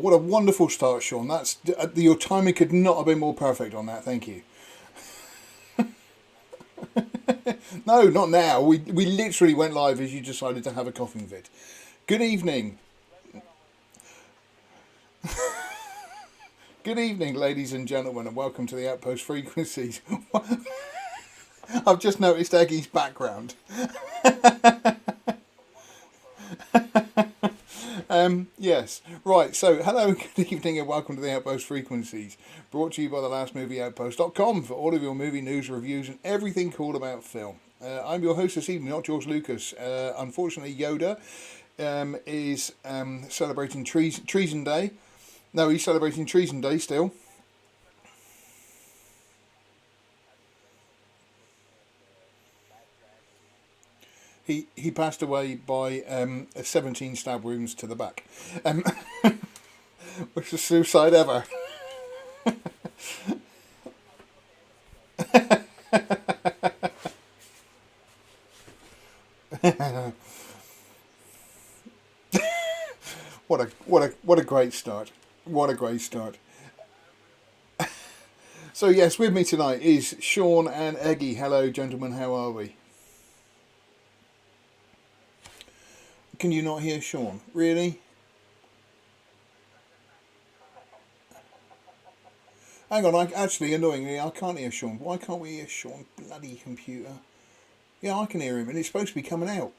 what a wonderful start, Sean. That's your timing could not have been more perfect on that. Thank you. No, not now. We literally went live as you decided to have a coughing fit. Good evening. Good evening, ladies and gentlemen, and welcome to the Outpost Frequencies. I've just noticed Eggie's background. Yes, right, so hello, good evening and welcome to the Outpost Frequencies, brought to you by thelastmovieoutpost.com for all of your movie news, reviews and everything cool about film. I'm your host this evening, not George Lucas. Unfortunately, Yoda is celebrating Treason Day. No, he's celebrating Treason Day still. He passed away by 17 stab wounds to the back, which is suicide ever. What a great start! What a great start! So yes, with me tonight is Sean and Eggie. Hello, gentlemen. How are we? Can you not hear Sean? Really? Hang on, actually, annoyingly, I can't hear Sean. Why can't we hear Sean? Bloody computer. Yeah, I can hear him, and it's supposed to be coming out.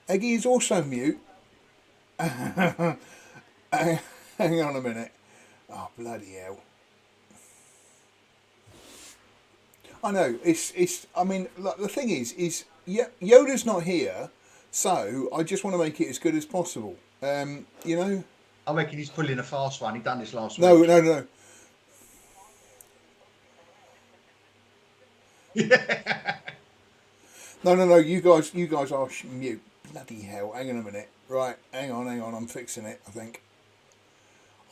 Eggie is also mute. Hang on a minute. Oh, bloody hell. I know, I mean, like, the thing is Yoda's not here. So, I just want to make it as good as possible. You know? I reckon he's pulling a fast one. He done this last week. No. No. You guys are mute. Bloody hell. Hang on a minute. Right. Hang on. I'm fixing it, I think.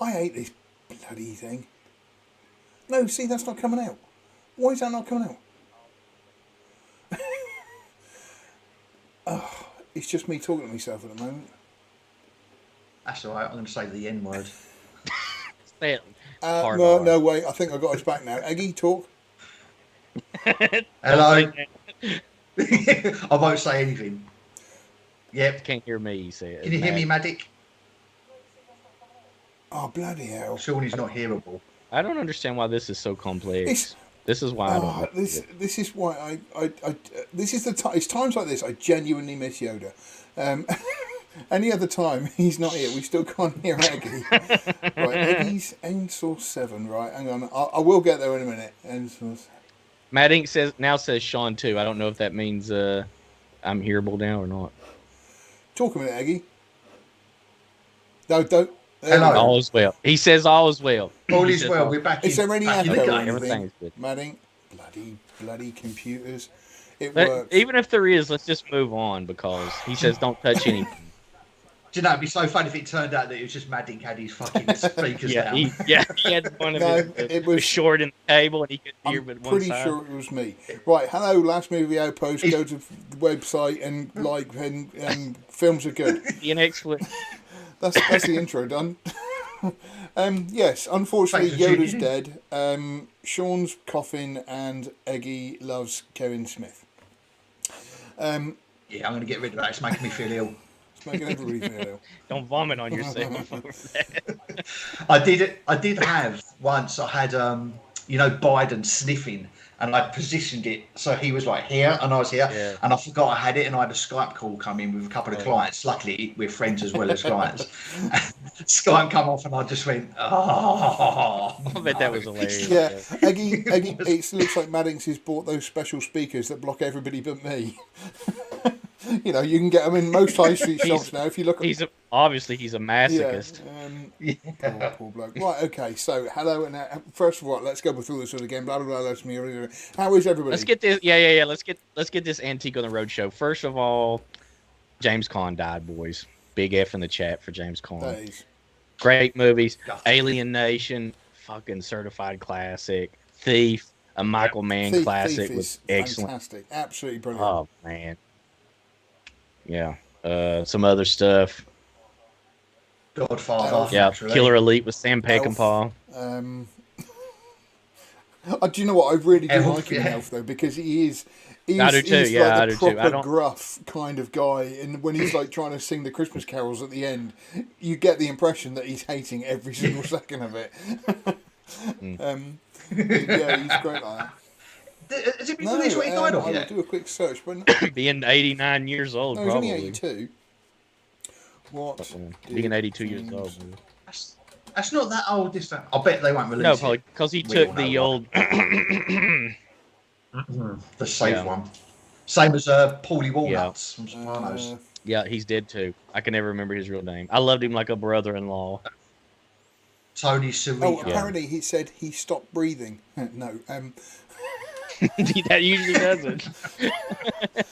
I hate this bloody thing. No, see, that's not coming out. Why is that not coming out? Oh. It's just me talking to myself at the moment. That's all right. I'm going to say the N word. No way. I think I got us back now. Eggie, talk. Hello. I won't say anything. Yep. Can't hear me. You say it. Can you hear me, Maddie? Oh, bloody hell. Sean is not hearable. I don't understand why this is so complex. This is why I don't. This is why I this is it's times like this I genuinely miss Yoda. Any other time he's not here, we still can't hear Eggie. Right, Eggie's End Source 7. Right, hang on. I will get there in a minute. End Source. Matt Inc says Sean too. I don't know if that means I'm hearable now or not. Talk a minute, Eggie. No, don't. Hello. All is well. He says all is well. All is well. We're back. Is there any echo or anything? Everything's good. Madding, bloody computers. It works. Even if there is, let's just move on because he says don't touch anything. Do you know, it'd be so funny if it turned out that it was just Madding had his fucking speakers down. He had one of it was short in the cable and he could hear but one side. Pretty sure it was me. Right, hello, Last Movie Outpost. Go to the website and like and films are good. The next one. That's the intro done. Yes, unfortunately Yoda's dead. Sean's coughing and Eggie loves Kevin Smith. Yeah, I'm going to get rid of that. It's making me feel ill. It's making everybody feel ill. Don't vomit on yourself. I did have once. I had Biden sniffing, and I positioned it so he was like here and I was here, and I forgot I had it, and I had a Skype call come in with a couple of clients. Luckily, we're friends as well as clients. Skype come off, and I just went, oh. I bet that was hilarious. Yeah, Eggie, it looks like Maddings has bought those special speakers that block everybody but me. You know, you can get them in most high street shops now. If you look at obviously he's a masochist. Poor bloke. Right, okay. So, hello, and first of all, let's go through this again. Blah blah blah. Let's me. How is everybody? Let's get this. Yeah. Let's get this antique on the road show. First of all, James Caan died, boys. Big F in the chat for James Caan. Great movies. Alien Nation, fucking certified classic. Thief, a Michael Mann classic, was excellent. Fantastic, absolutely brilliant. Oh man. Yeah. Some other stuff. Godfather. Yeah, Naturally. Killer Elite with Sam Peckinpah. Do you know what? I really do Elf, like him in yeah. Elf though, because he's I do too. he's Yeah, I like do the too. I proper don't. gruff kind of guy, and when he's like trying to sing the Christmas carols at the end, you get the impression that he's hating every single second of it. Yeah, he's great like that. Has it been released what he died of I yet? will do a quick search, but Being 89 years old, no, he's probably. only 82. What? Being 82 years old. That's not that old this time. I bet they won't release No, it. probably because he We took all know the why. old. The safe Yeah. one. Same as Paulie Walnuts from Sopranos. Yeah, he's dead too. I can never remember his real name. I loved him like a brother-in-law. Tony Cerrito. Oh, apparently he said he stopped breathing. No, That usually doesn't.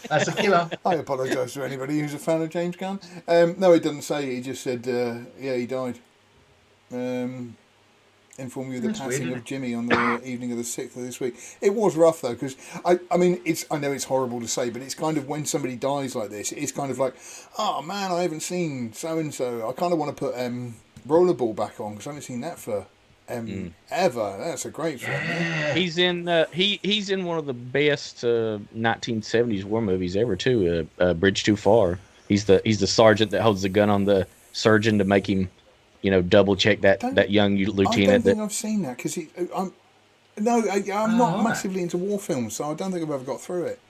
That's a killer. I apologise to anybody who's a fan of James Gunn. No, he doesn't say. He just said, yeah, he died. Inform you of the That's passing weird, of Jimmy on the evening of the 6th of this week. It was rough though, because I mean, I know it's horrible to say, but it's kind of when somebody dies like this, it's kind of like, oh man, I haven't seen so and so. I kind of want to put Rollerball back on because I haven't seen that for ever. That's a great film. Yeah. He's in he's in one of the best 1970s war movies ever too. Bridge Too Far. He's the sergeant that holds the gun on the surgeon to make him, double check that young lieutenant. I don't think I've seen that because I'm not massively into war films, so I don't think I've ever got through it.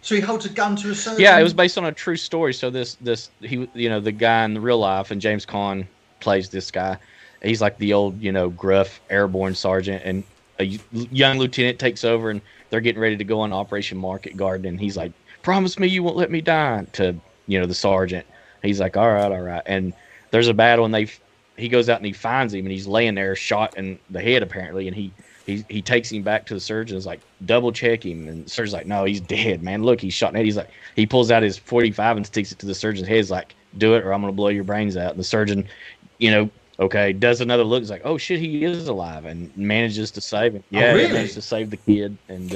So he holds a gun to a surgeon? Yeah, it was based on a true story. So the guy in the real life, and James Caan plays this guy. He's like the old, gruff airborne sergeant, and a young lieutenant takes over, and they're getting ready to go on Operation Market Garden, and he's like, "Promise me you won't let me die," to the sergeant. He's like, all right. And there's a battle, and he goes out and he finds him, and he's laying there shot in the head apparently, and he takes him back to the surgeon's like, double check him, and the surgeon's like, no, he's dead, man. Look, he's shot in the head. He's like, he pulls out his .45 and sticks it to the surgeon's head. He's like, do it or I'm gonna blow your brains out. And the surgeon, okay, does another look. He's like, oh shit, he is alive, and manages to save him. Yeah, really? He manages to save the kid, and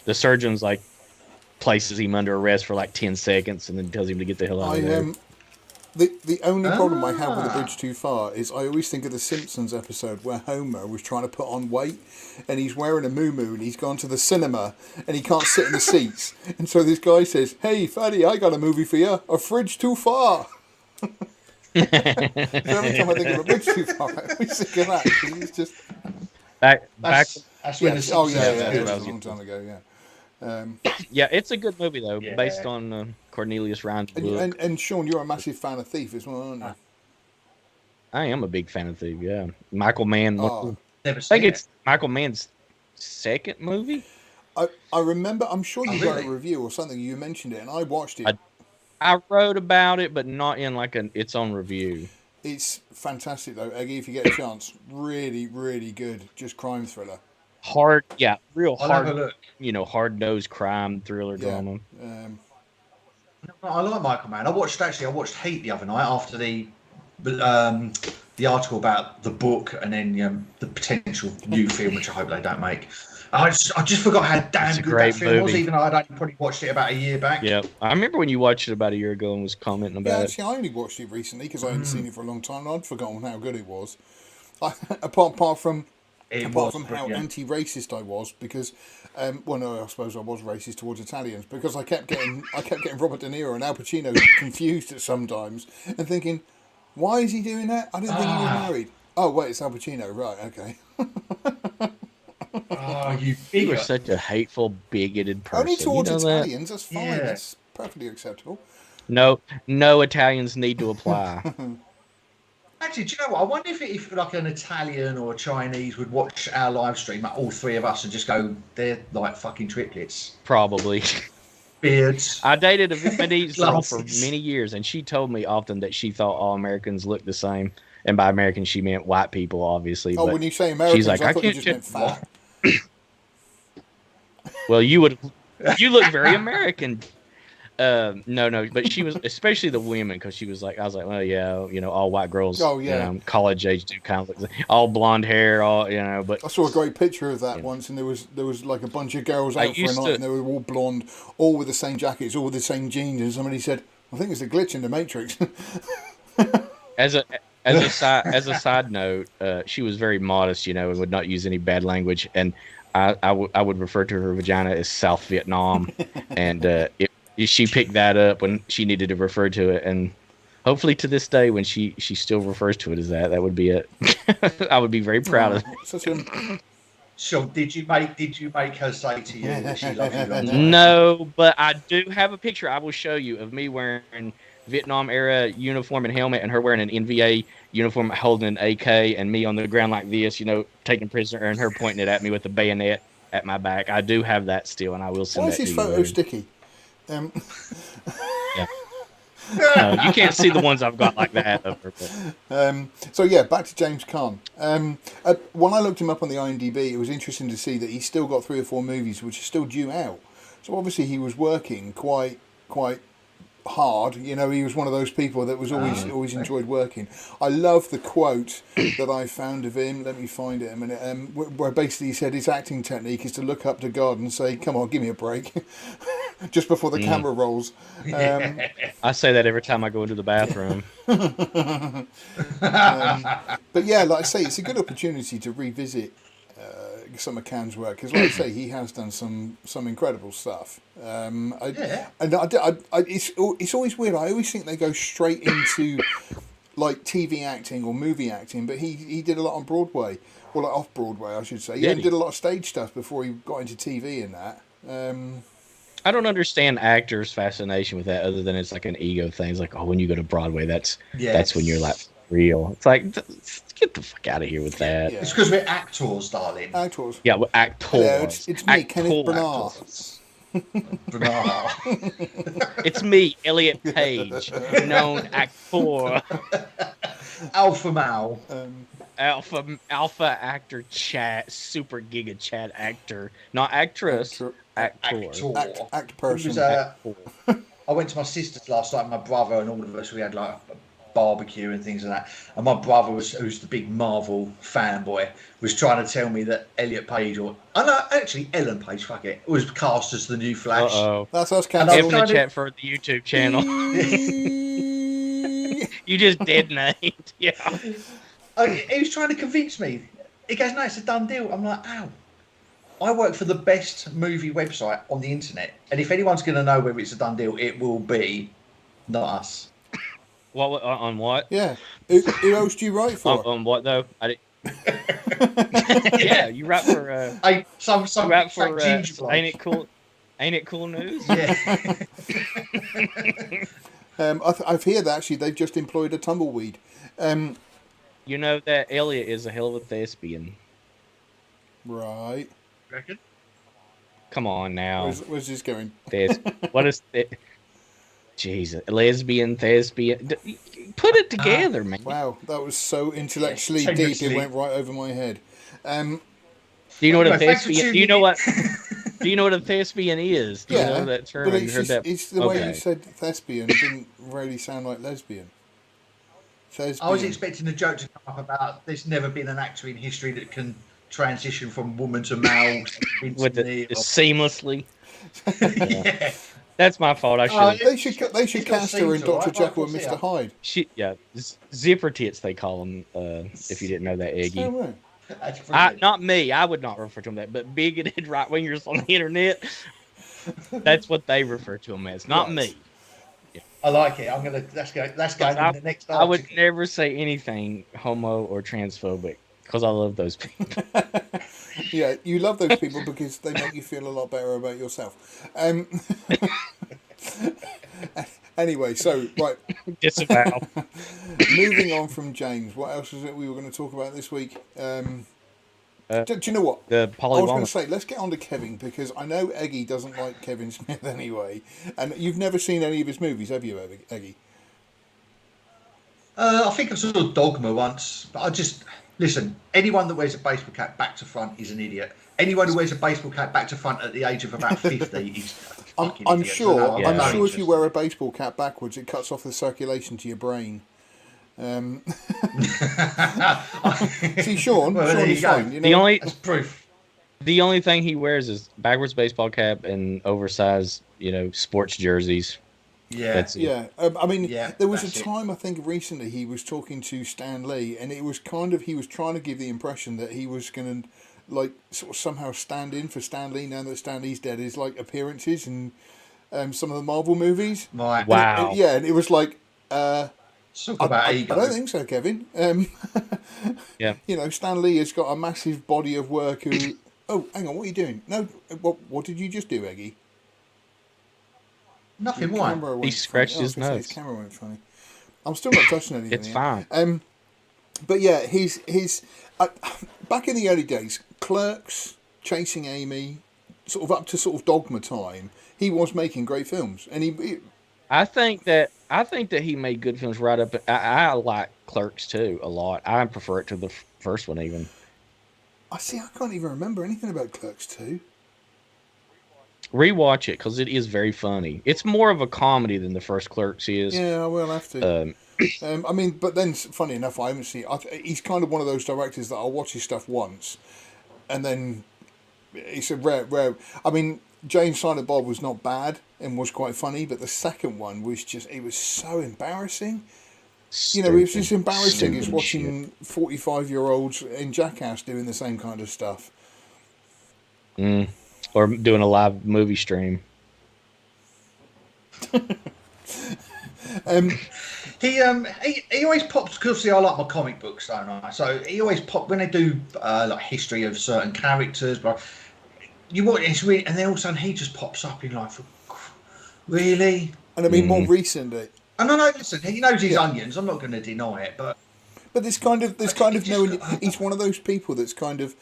the surgeon's like places him under arrest for like 10 seconds and then tells him to get the hell out of there. The only problem I have with The Bridge Too Far is I always think of the Simpsons episode where Homer was trying to put on weight and he's wearing a muumuu and he's gone to the cinema and he can't sit in the seats. And so this guy says, hey, fatty, I got a movie for you, A Fridge Too Far. So every time I think of A Bridge Too Far, I always think of that. It's just... Back. That's when Yes, the oh, Simpsons yeah, were it good. was a long time ago, yeah. Yeah, it's a good movie though, Yeah. based on Cornelius Rhine's book. And Sean, you're a massive fan of Thief as well, aren't you? I am a big fan of Thief. Yeah, Michael Mann. Oh. Never I seen think it. it's Michael Mann's second movie. I remember, I'm sure you got really? a review or something, you mentioned it, and I watched it. I wrote about it, but not in like its own review. It's fantastic though, Eggy, if you get a chance. Really, really good. Just crime thriller. Hard, yeah, real I'll have a hard, look. hard-nosed crime thriller drama. I like Michael Mann. I watched Heat the other night after the article about the book and then the potential new film, which I hope they don't make. I just forgot how damn good great that film was, movie. even though I'd only probably watched it about a year back. Yeah, I remember when you watched it about a year ago and was commenting Yeah, about it. actually, I only watched it recently because I hadn't seen it for a long time and I'd forgotten how good it was. Apart from how anti-racist I was, because no, I suppose I was racist towards Italians because I kept getting Robert De Niro and Al Pacino confused at sometimes and thinking, why is he doing that? I didn't think he was married. Oh wait, it's Al Pacino, right? Okay. Oh, you You were bigot. such a hateful, bigoted person. Only towards you know that? Italians, that's fine. Yeah. That's perfectly acceptable. No Italians need to apply. Actually, do you know what? I wonder if like an Italian or a Chinese would watch our live stream, like all three of us, and just go, they're like fucking triplets. Probably. Beards. I dated a Vietnamese girl for Glasses. many years, and she told me often that she thought all Americans looked the same. And by Americans, she meant white people, obviously. Oh, but when you say Americans, she's like, I I thought you can't just meant fat. Well, you look very American. No, but she was, especially the women, because she was like, I was like, well, yeah, all white girls. Oh, yeah. College age do kind of look all blonde hair, but I saw a great picture of that once, and there was like a bunch of girls out for a night, and they were all blonde, all with the same jackets, all with the same jeans, and somebody said, I think it's a glitch in the Matrix. As a side note, she was very modest, and would not use any bad language. And I would refer to her vagina as South Vietnam, and if she picked that up when she needed to refer to it, and hopefully to this day when she still refers to it as that would be it. I would be very proud of it. So did you make her say to you that she loves you? No, but I do have a picture I will show you of me wearing Vietnam era uniform and helmet, and her wearing an NVA uniform holding an AK, and me on the ground like this, taking prisoner, and her pointing it at me with a bayonet at my back. I do have that still, and I will send that to you. Why is his photo sticky? Yeah. No, you can't see the ones I've got like that. So yeah, back to James Caan. When I looked him up on the IMDb, it was interesting to see that he's still got 3 or 4 movies which are still due out. So obviously he was working quite hard. He was one of those people that was always enjoyed working. I love the quote that I found of him. Let me find it a minute. Where basically he said his acting technique is to look up to God and say, "Come on, give me a break," just before the camera rolls. I say that every time I go into the bathroom. But yeah, like I say, it's a good opportunity to revisit some of Caan's work, because like I say, he has done some incredible stuff. It's always weird. I always think they go straight into like TV acting or movie acting, but he did a lot on Broadway, or like off Broadway, I should say. Yeah, he did a lot of stage stuff before he got into TV and that. I don't understand actors' fascination with that, other than it's like an ego thing. It's like, when you go to Broadway, that's when you're like real. It's like, get the fuck out of here with that. Yeah. It's because we're actors, darling. Actors. Yeah, we're actors. Hello, it's me, Kenneth Branagh. It's me, Elliot Page, known actor. Alpha male. Alpha actor chat, super giga chat actor. Not actress. Actor. Act person. I went to my sister's last night, my brother and all of us, we had like a barbecue and things like that. And my brother, who's the big Marvel fanboy, was trying to tell me that Elliot Page, Ellen Page, fuck it, was cast as the new Flash. Uh-oh. That's us, F in the chat for the YouTube channel. You just dead named. Yeah. He was trying to convince me. He goes, "No, it's a done deal." I'm like, "Ow." I work for the best movie website on the internet, and if anyone's going to know whether it's a done deal, it will be not us. What on what? Yeah, who else do you write for? On what though? Yeah, you write for. Some you write for. Ain't it cool? Ain't it cool news? Yeah. I've heard that actually they've just employed a tumbleweed. You know that Elliot is a hell of a thespian. Right. Reckon? Come on now. Where's this going? What is it? Jesus, lesbian, thespian. Put it together, man. Wow, that was so intellectually deep. It went right over my head. Do you know what a thespian? Do you know what? Do you know what a thespian is? Do you know that term? But it's the way you said thespian didn't really sound like lesbian. Thespian. I was expecting a joke to come up about there's never been an actor in history that can transition from woman to male seamlessly. Yeah. That's my fault. They should cast her in Dr. Jekyll and Mr. Hyde. Zipper tits they call them. If you didn't know that, Eggy. So not me. I would not refer to them that, but bigoted right wingers on the internet. That's what they refer to them as. Not me. Yeah. I like it. Let's go in the next article. I would never say anything homo or transphobic because I love those people. Yeah, you love those people because they make you feel a lot better about yourself. Anyway, so right. Disavow. Moving on from James, what else is it we were going to talk about this week? Do you know what? I was going to say, let's get on to Kevin, because I know Eggy doesn't like Kevin Smith anyway, and you've never seen any of his movies, have you, Eggy? I think I saw Dogma once, but listen, anyone that wears a baseball cap back to front is an idiot. Anyone who wears a baseball cap back to front at the age of about 50 is fucking I'm idiot. sure. So no, I'm sure if you wear a baseball cap backwards, it cuts off the circulation to your brain. See, Sean. Well, there you go. Fine, that's proof. The only thing he wears is backwards baseball cap and oversized, sports jerseys. Yeah, yeah. I mean, there was a time I think recently he was talking to Stan Lee, and it was kind of he was trying to give the impression that he was going to like sort of somehow stand in for Stan Lee now that Stan Lee's dead. His like appearances in some of the Marvel movies. Right. Wow. And it was like. Talk about ego. I don't think so, Kevin. Yeah. You know, Stan Lee has got a massive body of work. Who? Oh, hang on. What are you doing? No. What did you just do, Eggy? Nothing. Why? He scratched his nose. His camera went funny. I'm still not touching anything. It's fine. But yeah, his back in the early days, Clerks, Chasing Amy, sort of up to sort of Dogma time, he was making great films, and I think that he made good films right up. I like Clerks too a lot. I prefer it to the first one even. I can't even remember anything about Clerks 2. Rewatch it because it is very funny. It's more of a comedy than the first Clerks is. Yeah, I will have to. I mean, but then, funny enough, I haven't seen. He's kind of one of those directors that I'll watch his stuff once, and then it's a rare. I mean, Jane Silent Bob was not bad and was quite funny, but the second one was it was so embarrassing. You know, it was just embarrassing. It's watching 45-year-olds in Jackass doing the same kind of stuff. Or doing a live movie stream. He always pops because I like my comic books, don't I? So he always when they do like history of certain characters, but you watch it's really, and then all of a sudden he just pops up in like, really? And I mean, more recently. And no, listen, he knows his onions. I'm not going to deny it, but there's kind of he's one of those people that's kind of.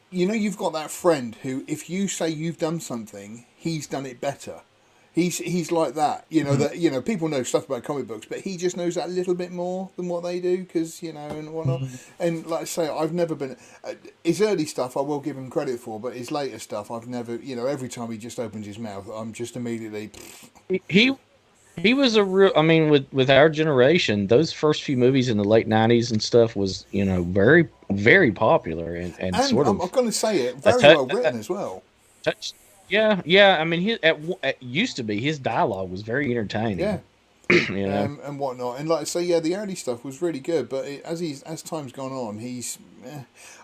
You know, you've got that friend who, if you say you've done something, he's done it better. He's like that. You know that people know stuff about comic books, but he just knows that a little bit more than what they do because and whatnot. And like I say, I've never been his early stuff. I will give him credit for, but his later stuff, I've never. Every time he just opens his mouth, I'm just immediately. He was a real. I mean, with our generation, those first few movies in the late '90s and stuff was very, very popular and sort of. I'm going to say it very well written as well. Yeah. I mean, it used to be his dialogue was very entertaining. Yeah. And whatnot, and like I say, the early stuff was really good. But as time's gone on, he's.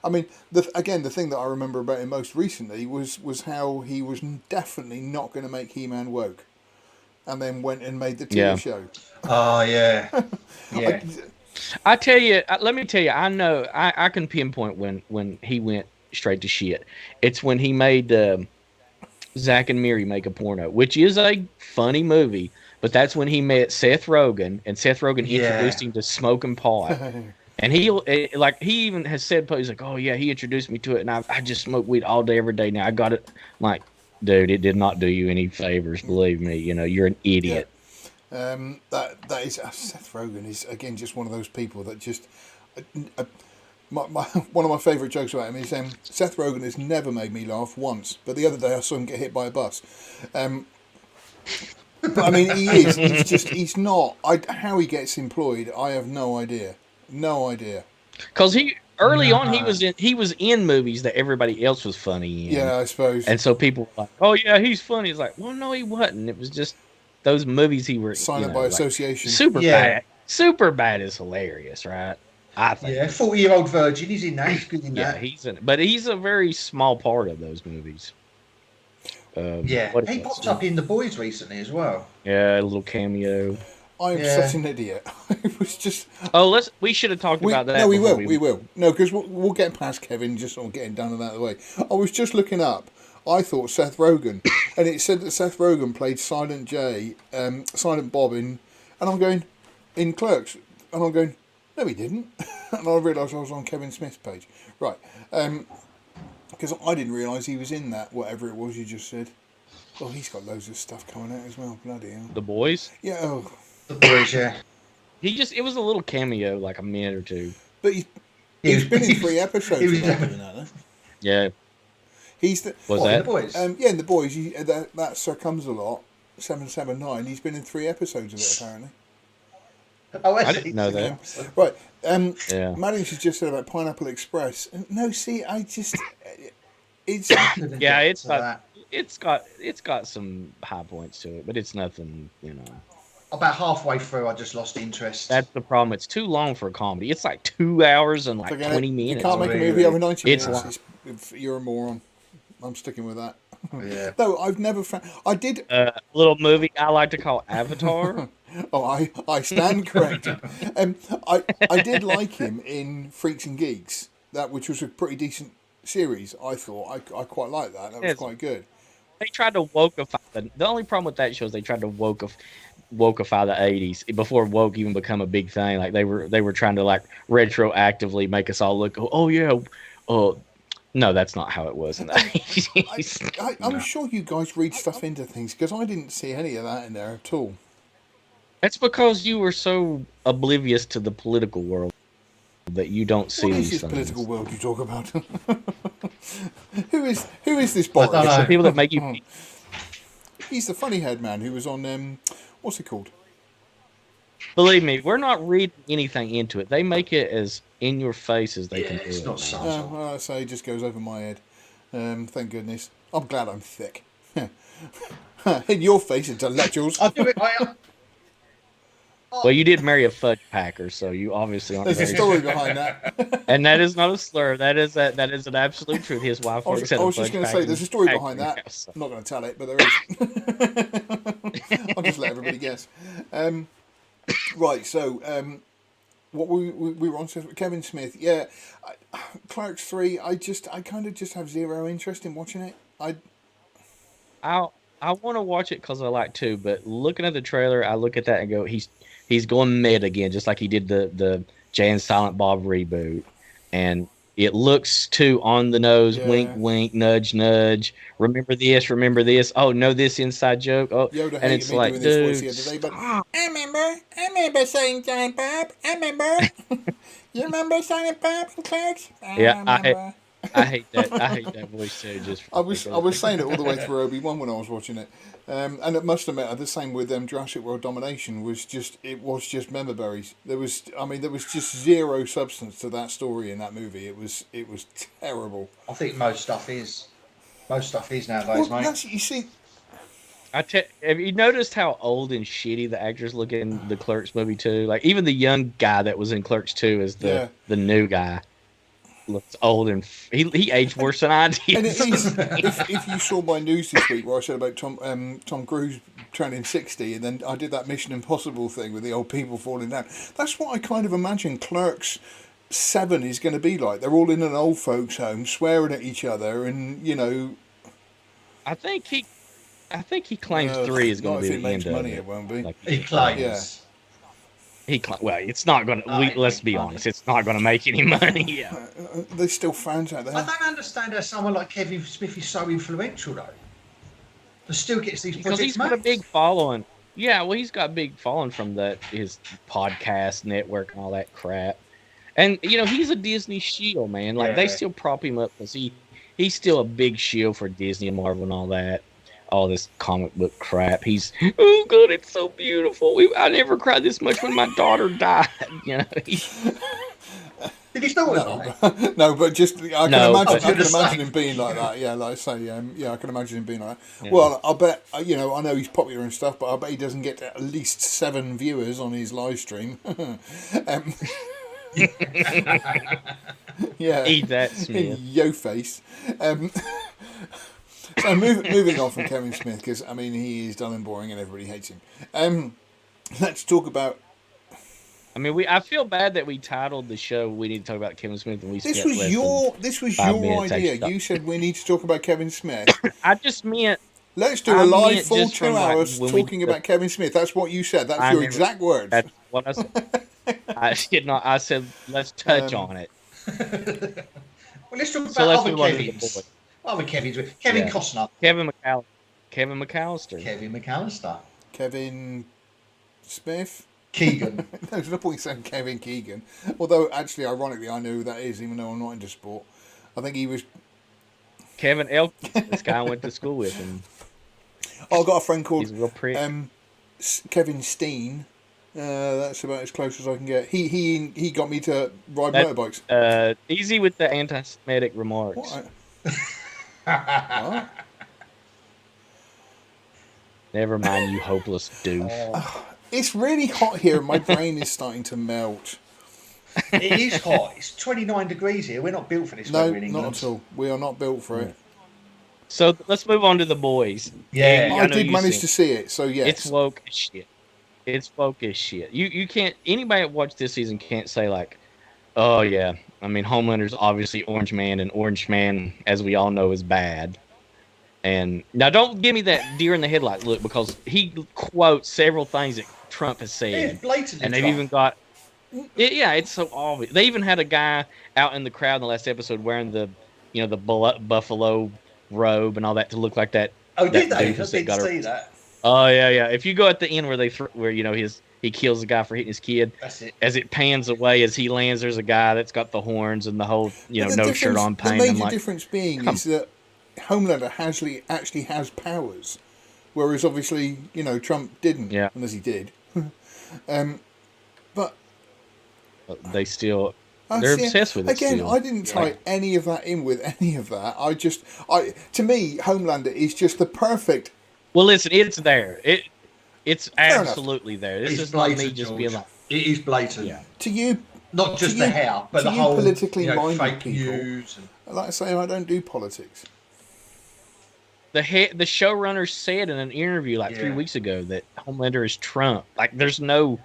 I mean, the thing that I remember about him most recently was how he was definitely not going to make He-Man woke. And then went and made the TV show. Oh, yeah. Yeah. I tell you, let me tell you, I know, I can pinpoint when he went straight to shit. It's when he made Zack and Miri Make a Porno, which is a funny movie, but that's when he met Seth Rogen, and Seth Rogen introduced him to smoking pot. And he even has said, he's like, oh, yeah, he introduced me to it, and I just smoke weed all day, every day now. I got it. I'm like, dude, it did not do you any favors. Believe me, you're an idiot. Yeah. That is Seth Rogen is again just one of those people that just. One of my favourite jokes about him is Seth Rogen has never made me laugh once, but the other day I saw him get hit by a bus. But I mean, he is. He's not. How he gets employed, I have no idea. No idea. Because early on, he was in movies that everybody else was funny in. Yeah, I suppose. And so people were like, oh yeah, he's funny. It's like, well, no, he wasn't. It was just those movies he were Silent by association. Bad. Super bad is hilarious, right? I think. Yeah, 40-Year-Old Virgin. He's in that. He's good in that. Yeah, but he's a very small part of those movies. He popped up in The Boys recently as well. Yeah, a little cameo. I'm such an idiot. It was just. Oh, we should have talked about that. No, we will. No, because we'll get past Kevin just on getting done and out of the way. I was just looking up. I thought Seth Rogen, and it said that Seth Rogen played Silent Bob in Clerks, and I'm going, no, he didn't, and I realised I was on Kevin Smith's page, right? Because I didn't realise he was in that whatever it was you just said. Oh, he's got loads of stuff coming out as well. Bloody hell. The Boys. Yeah. Oh. The Boys, yeah. It was a little cameo, like a minute or two. But he's been in 3 episodes. Yeah. He's the The Boys. In The Boys. That Succumbs a Lot. 779. He's been in 3 episodes of it apparently. Oh, I didn't know that. Right. Maddie just said about Pineapple Express. No, see, it's. Yeah, it's it's got some high points to it, but it's nothing, About halfway through, I just lost interest. That's the problem. It's too long for a comedy. It's like 2 hours and like 20 minutes. You can't make a movie over 90 minutes. You're a moron. I'm sticking with that. Yeah. No, I've never found. I did a little movie I like to call Avatar. Oh, I stand corrected. I did like him in Freaks and Geeks, which was a pretty decent series. I thought I quite liked that. That was quite good. They tried to wokeify the only problem with that show is they tried to wokeify the 80s before woke even become a big thing. Like they were trying to like retroactively make us all look. Oh yeah. No, that's not how it was in the 80s. I'm sure you guys read stuff into things because I didn't see any of that in there at all. It's because you were so oblivious to the political world that you don't see these things. What is this political world you talk about? Who is this Boris? It's the people that make you... He's the funny head man who was on, what's it called? Believe me, we're not reading anything into it. They make it as in your face as they can do it. Well, so it just goes over my head. Thank goodness. I'm glad I'm thick. In your face, intellectuals. I'll do it. Well, you did marry a fudge packer, so you obviously aren't. There's a story behind that. And that is not a slur. That is an absolute truth. His wife works at a fudge packer. I was just going to say, there's a story behind that. I'm not going to tell it, but there is. I'll just let everybody guess. Right, so what we were on to Kevin Smith. Yeah, Clerks 3. I kind of just have zero interest in watching it. I want to watch it because I like to, but looking at the trailer, I look at that and go, he's going mid again, just like he did the Jay and Silent Bob reboot, and it looks too on the nose. Yeah. Wink, wink, nudge, nudge. Remember this. Oh, know this inside joke. Oh, Yoda and it's like, dude, I remember saying Silent Bob. I remember. You remember Silent Bob and Clerks? I hate that voice too. I was saying it all the way through Obi-Wan when I was watching it, and it must admit the same with Jurassic World Domination was just member berries. There was just zero substance to that story in that movie. It was terrible. I think most stuff is nowadays, mate. You see. Have you noticed how old and shitty the actors look in the Clerks movie too? Like even the young guy that was in Clerks 2 is the new guy. Looks old and he aged worse than I did. And if you saw my news this week where I said about Tom Cruise turning 60, and then I did that Mission Impossible thing with the old people falling down. That's what I kind of imagine Clerks 7 is going to be like. They're all in an old folks' home, swearing at each other, and I think he claims 3 is going to be the end of it. It won't be. He claims. Yeah. Well, it's not going to. Let's be honest, it's not going to make any money. Yeah, there's still fans out there. I don't understand how someone like Kevin Smith is so influential, though. But still gets these because he's got a big following. Yeah, well, he's got a big following from his podcast network and all that crap. And he's a Disney shield, man. Like they still prop him up because he's still a big shield for Disney and Marvel and all that. All this comic book crap. Oh god, it's so beautiful. I never cried this much when my daughter died. Did he still die? No, but just I can imagine him being like that. Yeah, like I say, I can imagine him being like that. Yeah. Well, I bet I know he's popular and stuff, but I bet he doesn't get at least 7 viewers on his live stream. Yeah, eat that, Smith. In yo face. So moving on from Kevin Smith, because he is dull and boring and everybody hates him. Let's talk about. I feel bad that we titled the show "We Need to Talk About Kevin Smith," and we. This was your idea. You said we need to talk about Kevin Smith. I just meant. Let's do a live full 2 hours talking about Kevin Smith. That's what you said. That's your exact words. That's what I said. I did not. I said let's touch on it. Well, let's talk about other Kevins. Other Kevins. Kevin Costner. Kevin McAllister. Kevin Smith. Keegan. There's no point saying Kevin Keegan. Although, actually, ironically, I know who that is, even though I'm not into sport. I think he was... Kevin Elkins. This guy I went to school with. And I've got a friend called he's real pretty. Kevin Steen. That's about as close as I can get. He got me to ride motorbikes. Easy with the anti-Semitic remarks. What? What? Never mind, you hopeless doof. It's really hot here. My brain is starting to melt. It is hot. It's 29 degrees here. We're not built for this weather in England. Not at all. We are not built for it. So let's move on to The Boys. Yeah. I did manage to see it, so yes. It's woke as shit. It's woke as shit. You can't, anybody that watched this season can't say like, oh yeah, I mean, Homelander's obviously Orange Man, and Orange Man, as we all know, is bad. And now don't give me that deer in the headlights look, because he quotes several things that Trump has said. It's blatantly and they've Trump. even got, it's so obvious. They even had a guy out in the crowd in the last episode wearing the buffalo robe and all that to look like that. Oh, did they? I doofus didn't see that. Oh yeah. If you go at the end where he kills the guy for hitting his kid, That's it. as it pans away as he lands, there's a guy that's got the horns and the whole no shirt on pain. The major difference being is that Homelander actually has powers, whereas obviously Trump didn't, unless he did. But they still. They're obsessed with it. Again, still. I didn't tie any of that in with any of that. To me, Homelander is just the perfect. Well, listen, it's there. It's absolutely there. This is not me just being like. It is blatant. Yeah. To you, not just the hair, but the whole politically minded fake people. news. Like I say, I don't do politics. The showrunner said in an interview 3 weeks ago that Homelander is Trump. Like, there's no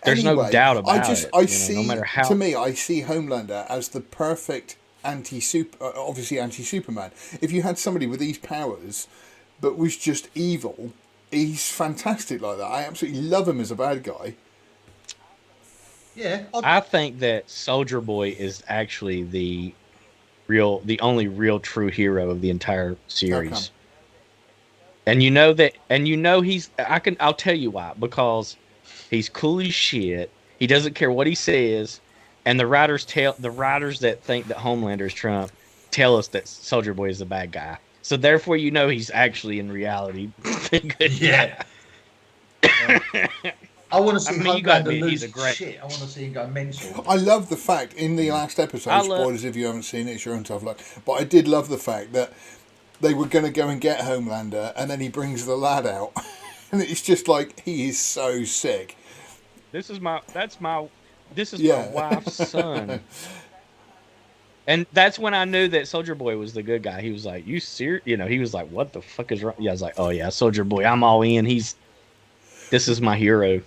doubt about it. I see. No matter how. To me, I see Homelander as the perfect anti-Superman. If you had somebody with these powers, but was just evil, he's fantastic like that. I absolutely love him as a bad guy. Yeah, I think that Soldier Boy is actually the only real true hero of the entire series. And I'll tell you why, because he's cool as shit. He doesn't care what he says, and the writers that think that Homelander is Trump tell us that Soldier Boy is the bad guy. So therefore, he's actually in reality the good guy. I want to see Homelander lose he's a great. shit. I want to see him go mental. I love the fact in the last episode, spoilers if you haven't seen it, it's your own tough luck. But I did love the fact that they were going to go and get Homelander, and then he brings the lad out, and it's just like he is so sick. This is my wife's son. And that's when I knew that Soldier Boy was the good guy. He was like, "You serious?" He was like, "What the fuck is wrong?" Yeah, I was like, "Oh yeah, Soldier Boy, I'm all in. This is my hero."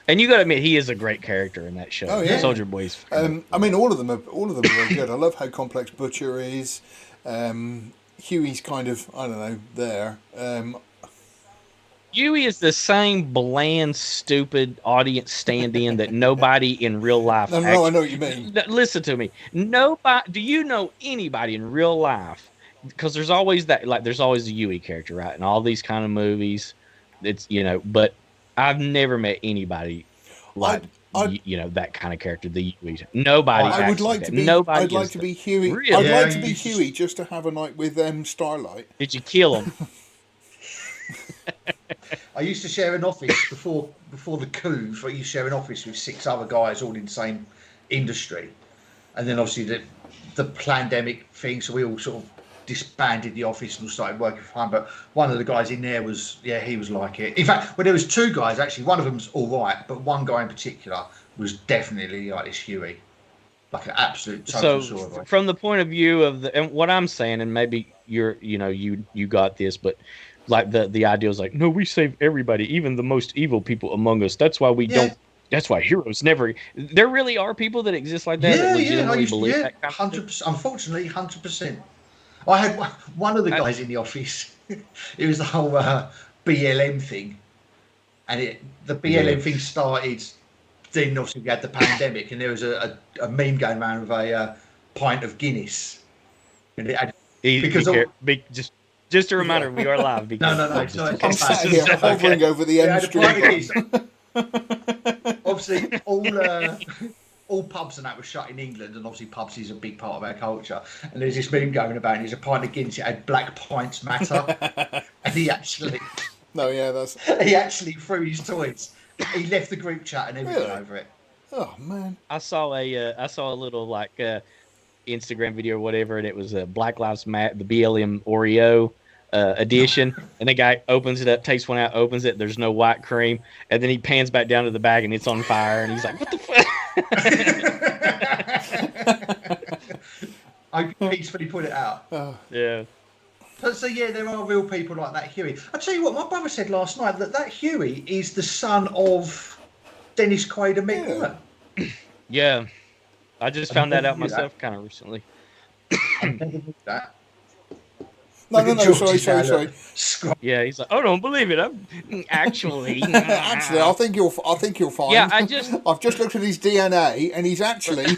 And you got to admit, he is a great character in that show. Oh yeah, Soldier Boy's. I mean, all of them are very good. I love how complex Butcher is. Huey's kind of, I don't know, there. Huey is the same bland, stupid audience stand-in that nobody in real life. No, I know what you mean. Listen to me. Nobody. Do you know anybody in real life? Because there's always there's always a Huey character, right? In all these kind of movies, it's but I've never met anybody like that kind of character. The Huey. Nobody. I would like to be. Nobody. I'd like to be Huey. Really? I'd like to be Huey just to have a night with Starlight. Did you kill him? I used to share an office before the coup. I used to share an office with 6 other guys, all in the same industry, and then obviously the pandemic thing. So we all sort of disbanded the office and started working from home. But one of the guys in there he was like it. In fact, when there was 2 guys, actually, one of them's all right, but one guy in particular was definitely like this Huey, like an absolute total sort of. From the point of view of and what I'm saying, and maybe you got this, but. Like the idea is like, no, we save everybody, even the most evil people among us. That's why we don't. That's why heroes never. There really are people that exist like that. That legitimately believe that kind of 100%. Unfortunately, 100%. I had one of the guys in the office. It was the whole BLM thing, and the BLM thing started. Then obviously we had the pandemic, and there was a meme going around with a pint of Guinness, and it had Just a reminder, we are live. No. It's hovering over the end street. Obviously, all pubs and that were shut in England, and obviously pubs is a big part of our culture. And there's this meme going about, and there's a pint of Guinness, it had Black Pints Matter. And he actually threw his toys. He left the group chat and everything over it. Oh, man. I saw a little Instagram video or whatever, and it was Black Lives Matter, the BLM Oreo edition, and the guy opens it up, takes one out, opens it. There's no white cream, and then he pans back down to the bag, and it's on fire, and he's like, "What the fuck?" I peacefully put it out. Yeah. So yeah, there are real people like that Huey. I tell you what, my brother said last night that Huey is the son of Dennis Quaid and Meg Ryan. Yeah, I just found that out myself kind of recently. I never knew that. No, sorry. Yeah, he's like, "Oh, don't believe it. Actually, I think you'll find. Yeah, I've just looked at his DNA, and he's actually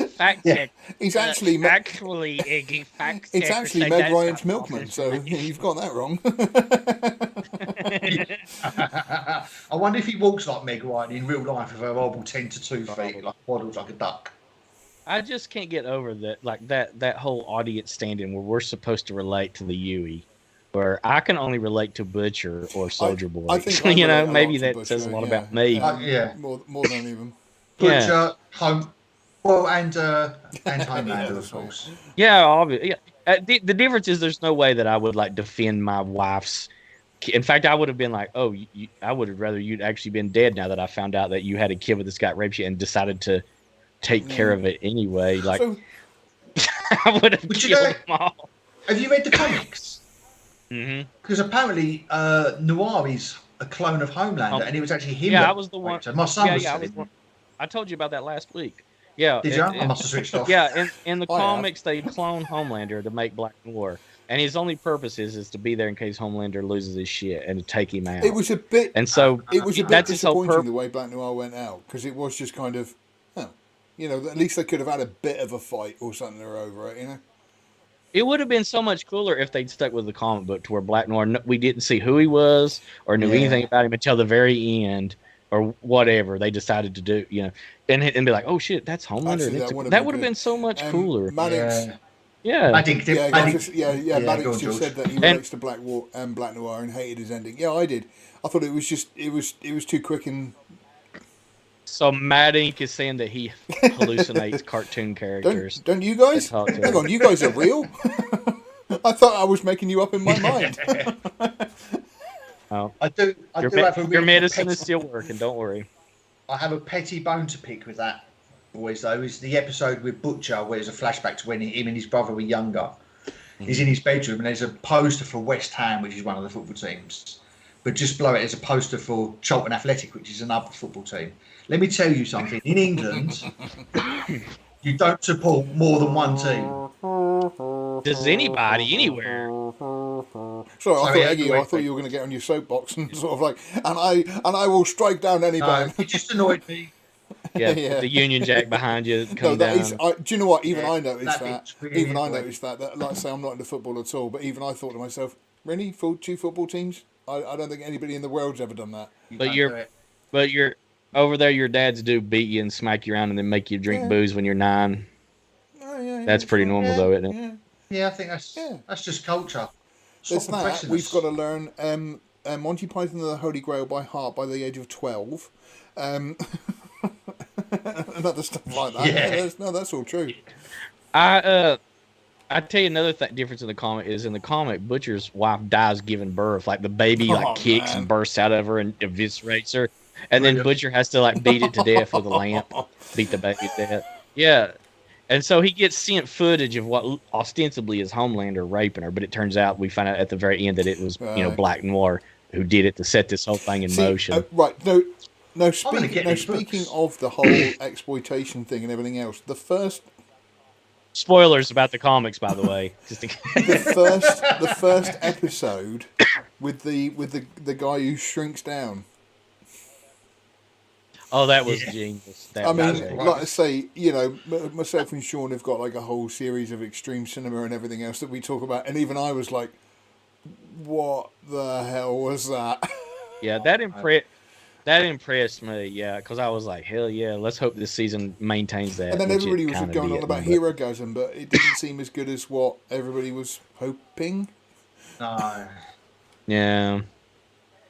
fact check. He's actually Iggy fact check. It's actually Meg Ryan's milkman, so you've got that wrong. I wonder if he walks like Meg Ryan in real life with her horrible 10 to 2 feet, like waddles like a duck. I just can't get over that whole audience stand-in where we're supposed to relate to the Yui, where I can only relate to Butcher or Soldier Boy. I think maybe that Butcher, says a lot about me. More than even Butcher, and Homelander, of course. Yeah, obviously. Yeah. The difference is there's no way that I would like defend my wife's. In fact, I would have been like, "Oh, I would have rather you'd actually been dead." Now that I found out that you had a kid with this guy raped you and decided to take care of it anyway. Like, I would have killed them all. Have you read the comics? Mm-hmm. Because apparently Noir is a clone of Homelander, and it was actually him. Yeah, I was the one. So my son was I told you about that last week. Yeah. Did you? I must have switched off. Yeah, in the comics, they clone Homelander to make Black Noir. And his only purpose is to be there in case Homelander loses his shit and to take him out. It was a bit... And so it was a bit disappointing the way Black Noir went out, because it was just kind of... at least they could have had a bit of a fight or something over it, It would have been so much cooler if they'd stuck with the comic book to where Black Noir, we didn't see who he was or knew anything about him until the very end or whatever they decided to do, and be like, "Oh shit, that's Homelander." Actually, that would have been so much cooler. Maddox just said that he relates to Black Noir and hated his ending. Yeah, I did. I thought it was too quick and... So Mad Ink is saying that he hallucinates cartoon characters. Don't you guys? Hang on, you guys are real? I thought I was making you up in my mind. Oh. I do have a your medicine is still working, don't worry. I have a petty bone to pick with that, boys, though. Is the episode with Butcher where there's a flashback to when him and his brother were younger. Mm-hmm. He's in his bedroom and there's a poster for West Ham, which is one of the football teams. But just below it is a poster for Charlton Athletic, which is another football team. Let me tell you something. In England, you don't support more than one team. Does anybody anywhere? Sorry, I thought you were going to get on your soapbox and sort of like, and I will strike down any man. It just annoyed me. Yeah, the Union Jack behind you. Do you know what? Even I noticed that. Even I noticed that. Like I say, I'm not into football at all, but even I thought to myself, really, two football teams? I don't think anybody in the world's ever done that. But you're over there. Your dads do beat you and smack you around and then make you drink booze when you're 9. That's pretty normal, though, isn't it? Yeah, I think that's just culture. There's that. We've got to learn Monty Python and the Holy Grail by heart by the age of 12. And other stuff like that. Yeah. That's all true. I tell you another difference in the comic is in the comic, Butcher's wife dies giving birth. Like the baby kicks and bursts out of her and eviscerates her. And then Butcher has to beat it to death with a lamp. Beat the baby to death. Yeah. And so he gets sent footage of what ostensibly is Homelander raping her, but it turns out we find out at the very end that it was Black Noir who did it to set this whole thing in motion. Speaking of the whole exploitation thing and everything else, the first spoilers about the comics, by the way. the first episode with the guy who shrinks down. Oh, that was genius. Like I say, myself and Sean have got a whole series of extreme cinema and everything else that we talk about, and even I was like, "What the hell was that?" Yeah, that impressed me. Yeah, because I was like, "Hell yeah, let's hope this season maintains that." And then everybody was going on about Herogasm, but it didn't seem as good as what everybody was hoping. No. Yeah.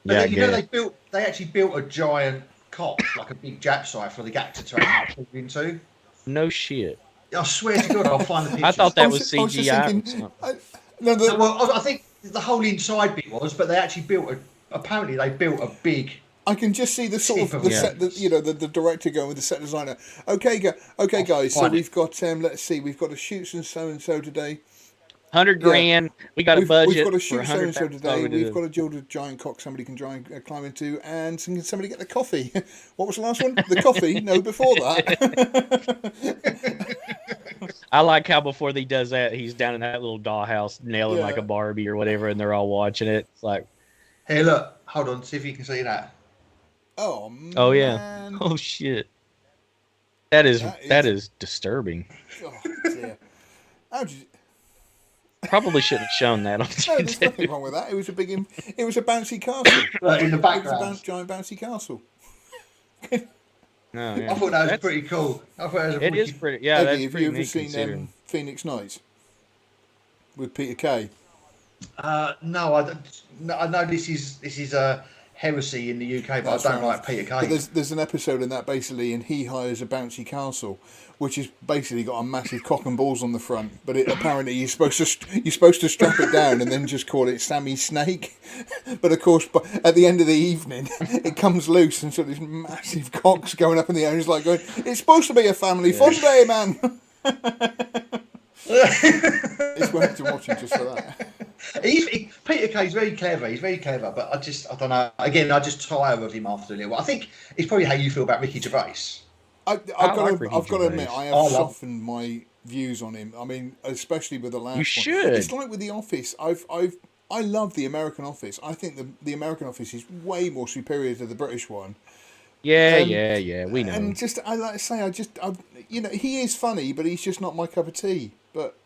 But they actually built a giant cop, like a big Jap site for the actor to actually into. No shit. I swear to God, I'll find the picture. I thought that was CGI. No, well, I think the whole inside bit was, but they actually apparently they built a big. I can just see the sort of the set, the director going with the set designer. Okay, guys. So we've got let's see, we've got to shoot so and so today. 100 grand. We got a budget. We've got to shoot so and so today. We've got to build a giant cock somebody can try and climb into, and can somebody get the coffee? What was the last one? The coffee? No, before that. I like how before he does that, he's down in that little dollhouse nailing like a Barbie or whatever, and they're all watching it. It's like, hey, look, hold on, see if you can see that. Oh man. Oh yeah. Oh shit. That is disturbing. Oh dear. How did you... Probably shouldn't have shown that on No, there's nothing wrong with that. It was a bouncy castle. In the background. It was a giant bouncy castle. No, yeah. I thought that was pretty cool. I thought it is pretty. Yeah, that's have pretty you ever neat seen Phoenix Nights with Peter Kay? No, I don't. No, I know this is a heresy in the UK, but I don't like Peter Kay. But there's an episode in that basically, and he hires a bouncy castle, which is basically got a massive cock and balls on the front. But apparently you're supposed to strap it down and then just call it Sammy Snake. But of course, at the end of the evening, it comes loose, and so these massive cocks going up in the air. And it's like going, it's supposed to be a family fun day, man. It's worth watching just for that. Peter Kay's very clever. He's very clever, but I don't know. Again, I just tire of him after a little while. I think it's probably how you feel about Ricky Gervais. I've got to admit, I have softened my views on him. I mean, especially with the last one. You should. It's like with The Office. I love the American Office. I think the American Office is way more superior to the British one. Yeah, we know. And just, I like to say, he is funny, but he's just not my cup of tea. But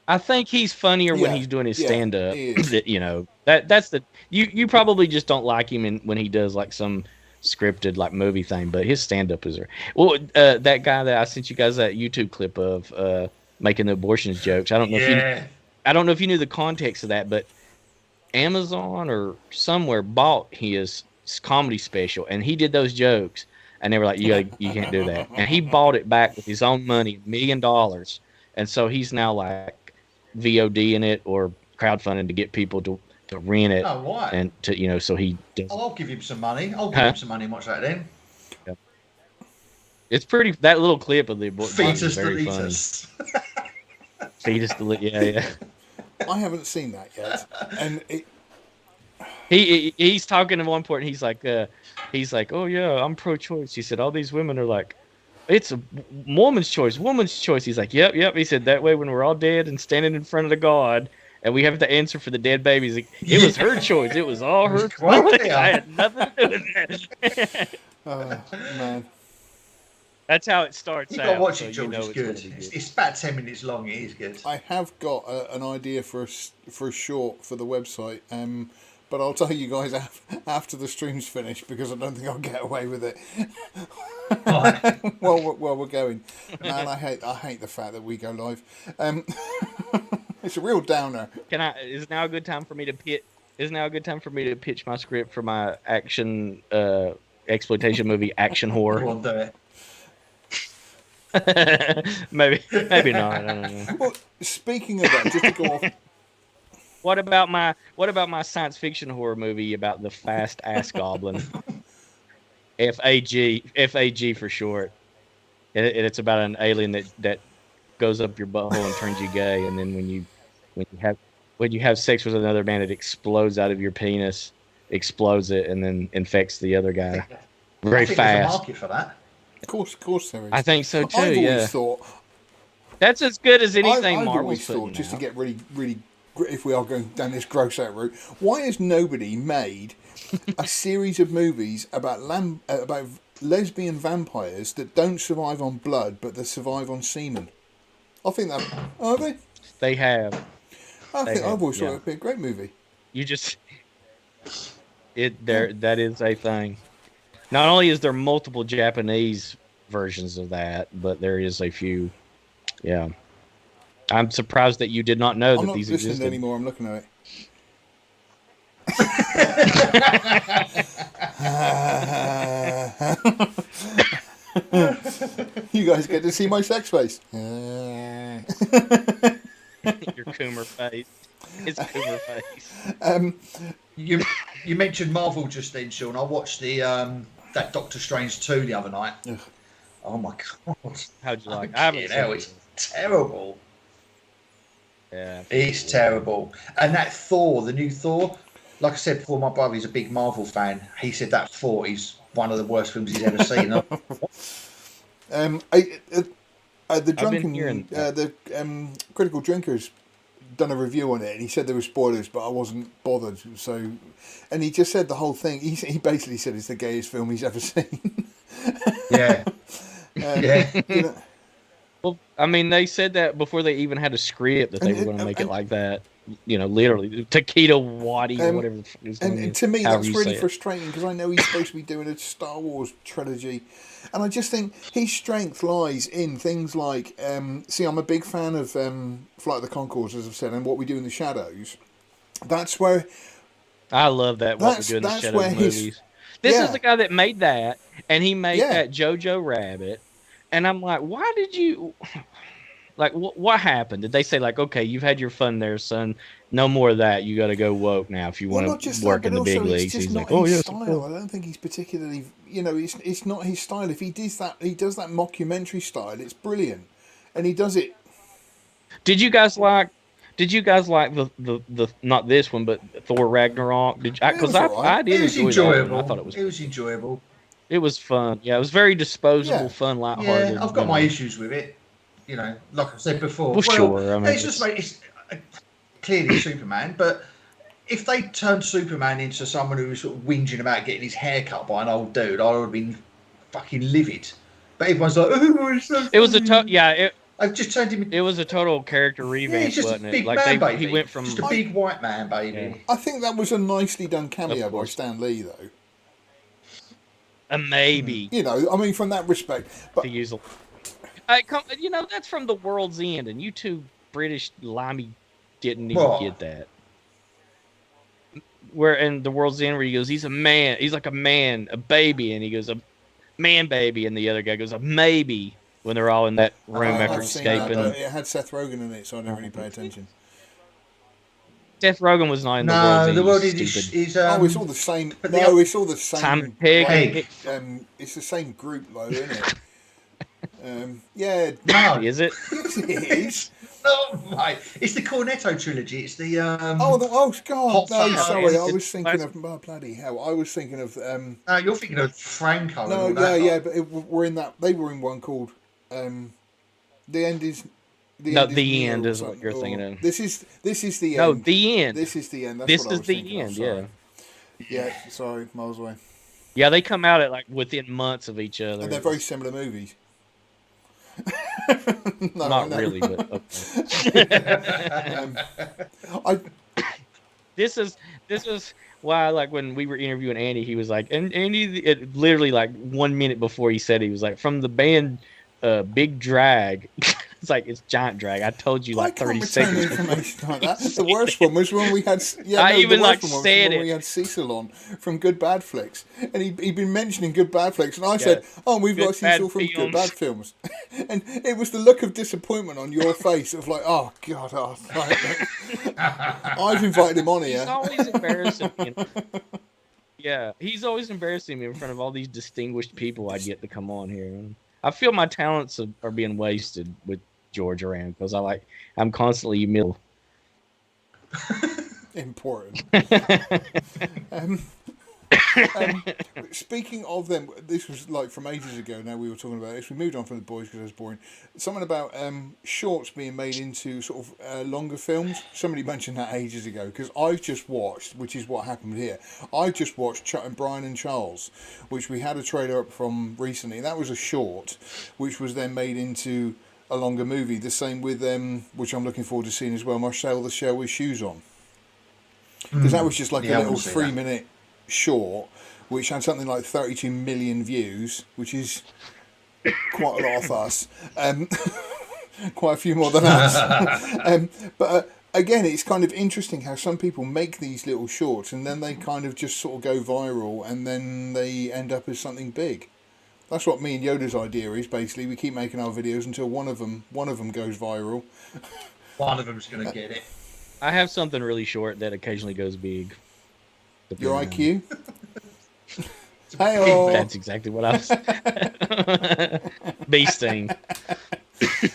I think he's funnier when he's doing his stand up. You know, that's the you probably just don't like him when he does like some scripted like movie thing, but his stand up is that guy that I sent you guys that YouTube clip of making the abortions jokes. I don't know if you knew the context of that, but Amazon or somewhere bought his comedy special, and he did those jokes, and they were like, you can't do that, and he bought it back with his own money, $1 million, and so he's now like VOD in it or crowdfunding to get people to rent it. Oh, why? And to so he does. I'll give him some money. I'll give him some money and watch that then. Yeah. It's pretty. That little clip of the abortion is very funny. Fetus yeah. I haven't seen that yet, and he's talking at one point. And he's like, oh yeah, I'm pro-choice. He said all these women are like, it's a woman's choice. He's like, yep. He said that way when we're all dead and standing in front of the God, and we have to answer for the dead babies. Like, it was her choice. It was all her choice. I had nothing to do with that. Oh man. That's how it starts. You got to watch it, George. It's good. It's about 10 minutes long. It is good. I have got an idea for a short for the website, but I'll tell you guys after the stream's finished because I don't think I'll get away with it. Well, we're going. Man, I hate the fact that we go live. It's a real downer. Is now a good time for me to pitch my script for my action exploitation movie, Action Horror? Go on, do it. maybe not. I don't know. Well, speaking of that, just to go off. What about my science fiction horror movie about the fast ass goblin? FAG for short. And it's about an alien that goes up your butthole and turns you gay, and then when you have sex with another man, it explodes out of your penis, explodes it, and then infects the other guy very fast. There's a market for that. Of course there is. I think so too. I've always thought that's as good as anything I've Marvel's always thought, putting just out. to get really, really, if we are going down this gross out route, why has nobody made a series of movies about lesbian vampires that don't survive on blood but that survive on semen? I think that are they? They have. I've always thought it'd be a great movie. That is a thing. Not only is there multiple Japanese versions of that, but there is a few. Yeah, I'm surprised that you did not know that these existed. I'm not listening anymore. I'm looking at it. You guys get to see my sex face. Your Coomer face. It's Coomer face. You mentioned Marvel just then, Sean. I watched the that Doctor Strange 2 the other night. Ugh. Oh my god! How'd you like? I haven't seen it. It's terrible. Yeah, it's terrible. And that Thor, the new Thor, like I said before, my brother is a big Marvel fan. He said that Thor is one of the worst films he's ever seen. The drunken, critical drinkers done a review on it, and he said there were spoilers, but I wasn't bothered. So, and he just said the whole thing. He basically said it's the gayest film he's ever seen. Yeah. Yeah. You know, well, I mean, they said that before they even had a script that they were going to make it like that. You know, literally, Taquito Waddy or whatever. And to me, that's really frustrating because I know he's supposed to be doing a Star Wars trilogy, and I just think his strength lies in things like, see, I'm a big fan of Flight of the Conchords, as I've said, and What We Do in the Shadows. That's where I love that. What We Do in the Shadows movies. This is the guy that made that, and he made that Jojo Rabbit. And I'm like, why did you, like, what happened? Did they say, like, okay, you've had your fun there, son. No more of that. You got to go woke now if you want to work in the big leagues. He's like, oh, yeah. Style. I don't think he's particularly, it's not his style. If he does that mockumentary style, it's brilliant. And he does it. Did you guys like the not this one, but Thor Ragnarok? Because I did enjoy enjoyable. That. I thought it was enjoyable. It was fun. Yeah, it was very disposable, fun, lighthearted. Yeah, I've got my issues with it. Like I said before. Well, sure. I mean, it's clearly Superman, but if they turned Superman into someone who was sort of whinging about getting his hair cut by an old dude, I would have been fucking livid. But everyone's like, oh, it's so funny. It was a I've just turned him. It was a total character revamp, wasn't it? Like baby. He went from just a big white man, baby. Yeah. I think that was a nicely done cameo by Stan Lee, though. Maybe. I mean, from that respect. But to use that's from The World's End, and you two British limey didn't even get that. Where in The World's End, where he goes, he's a man, he's like a man, a baby, and he goes, a man baby, and the other guy goes, a maybe, when they're all in that room after escaping. It had Seth Rogen in it, so I didn't really pay attention. Seth Rogen was not in The World End. It's all the same. No, it's all the same. Simon Pegg. It's the same group, though, isn't it? Yeah. No. Is it? Yes, it is. Oh, mate. It's the Cornetto trilogy. It's the. God. No, sorry. I was thinking of. Oh, bloody hell. I was thinking of. No, you're thinking of Franco. No, but we're in that. They were in one called. The End is. The End is what you're thinking of. This is the end. No, The End. This is the end. That's this what I is was the thinking end. of, Yeah. Yeah. Sorry, miles away. Yeah, they come out at like within months of each other. And they're very similar movies. No, not really, but okay. This is why, like, when we were interviewing Andy, he was like, and Andy, literally like 1 minute before he said, he was like, from the band Big Drag. It's like, it's Giant Drag. I told you like 30 seconds. Information like that. The worst one was when we had. We had Cecil on from Good Bad Flicks, and he'd been mentioning Good Bad Flicks, and I said, "Oh, we've got Cecil from Good Bad Films," and it was the look of disappointment on your face of like, "Oh God, I've invited him on here." He's always embarrassing me. Yeah, he's always embarrassing me in front of all these distinguished people I get to come on here. I feel my talents are being wasted with George around because I'm constantly humiliated. Important. Speaking of them, this was like from ages ago. Now we were talking about this. We moved on from the boys because it was boring. Something about shorts being made into sort of longer films. Somebody mentioned that ages ago because I've just watched, which is what happened here. I just watched Brian and Charles, which we had a trailer up from recently. That was a short, which was then made into a longer movie. The same with which I'm looking forward to seeing as well. Marcel the Shell with Shoes On, because that was just like a little 3-minute short, which had something like 32 million views, which is quite a lot of us. Quite a few more than us. But again, it's kind of interesting how some people make these little shorts and then they kind of just sort of go viral and then they end up as something big. That's what me and Yoda's idea is, basically. We keep making our videos until one of them goes viral. One of them's going to get it. I have something really short that occasionally goes big. Your IQ? Hey-oh. That's exactly what I was. Bee sting.